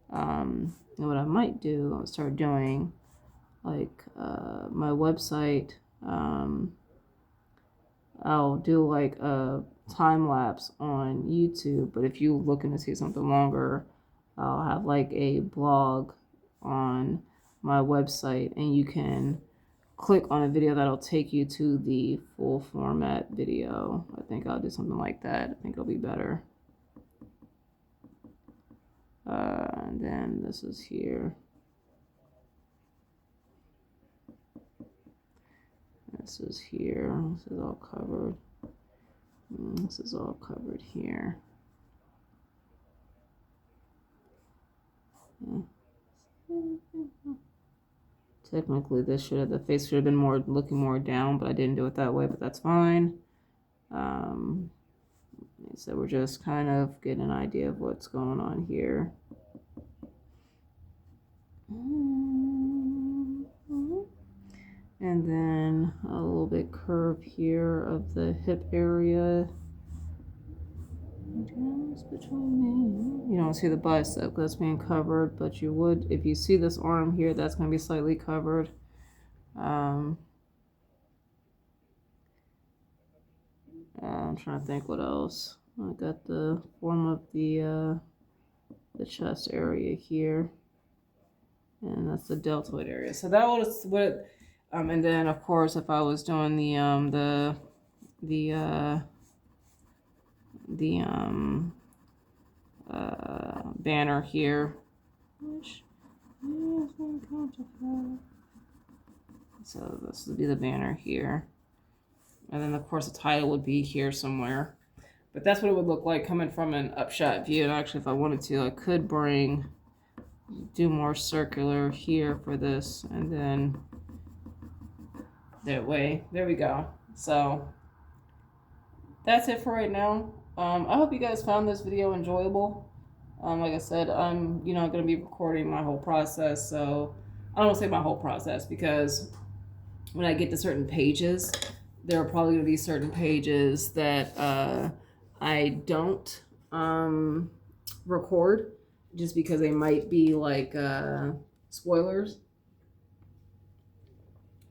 And what I might do, I'll start doing like my website, I'll do like a time lapse on YouTube, but if you looking to see something longer, I'll have like a blog on my website, and you can click on a video that'll take you to the full format video. I think I'll do something like that. I think it'll be better. And then this is here. This is here. This is all covered. This is all covered here. Technically, this should have, the face should have been more looking more down, but I didn't do it that way. But that's fine. So we're just kind of getting an idea of what's going on here. And then a little bit curve here of the hip area. You don't see the bicep that's being covered, but you would, if you see this arm here, that's going to be slightly covered. I'm trying to think what else. I got the form of the chest area here, and that's the deltoid area. So that was what. And then of course, if I was doing the banner here, which is uncomfortable. So this would be the banner here, and then of course the title would be here somewhere. But that's what it would look like coming from an upshot view. And actually, if I wanted to, I could do more circular here for this, and then that way, there we go. So that's it for right now. I hope you guys found this video enjoyable. Like I said, I'm going to be recording my whole process. So I don't want to say my whole process, because when I get to certain pages, there are probably going to be certain pages that I don't record, just because they might be like spoilers.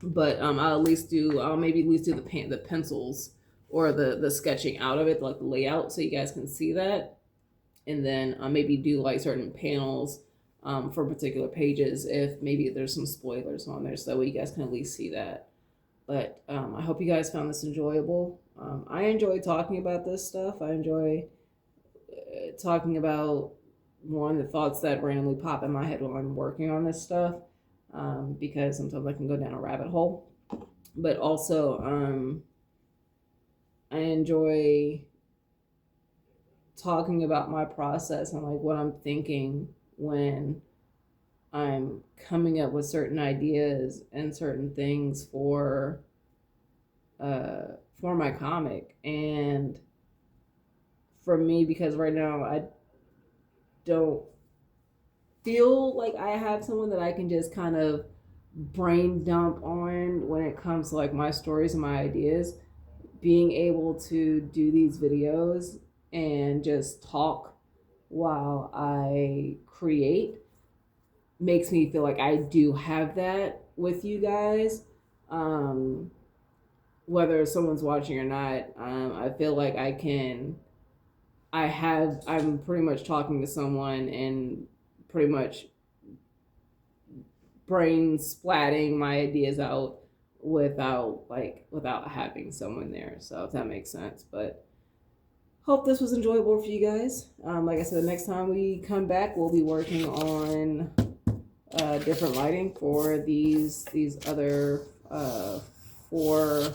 But I'll maybe at least do the pencils or the sketching out of it, like the layout, so you guys can see that. And then maybe do like certain panels for particular pages if maybe there's some spoilers on there, so you guys can at least see that. But I hope you guys found this enjoyable. I enjoy talking about this stuff. I enjoy talking about the thoughts that randomly pop in my head while I'm working on this stuff. Because sometimes I can go down a rabbit hole, but also I enjoy talking about my process and like what I'm thinking when I'm coming up with certain ideas and certain things for my comic. And for me, because right now I don't feel like I have someone that I can just kind of brain dump on when it comes to like my stories and my ideas. Being able to do these videos and just talk while I create makes me feel like I do have that with you guys. Whether someone's watching or not, I feel like I'm pretty much talking to someone and pretty much brain splatting my ideas out without having someone there. So if that makes sense. But hope this was enjoyable for you guys. Like I said, the next time we come back, we'll be working on different lighting for these other four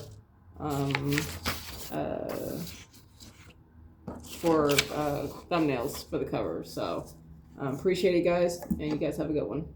thumbnails for the cover. So appreciate it, guys, and you guys have a good one.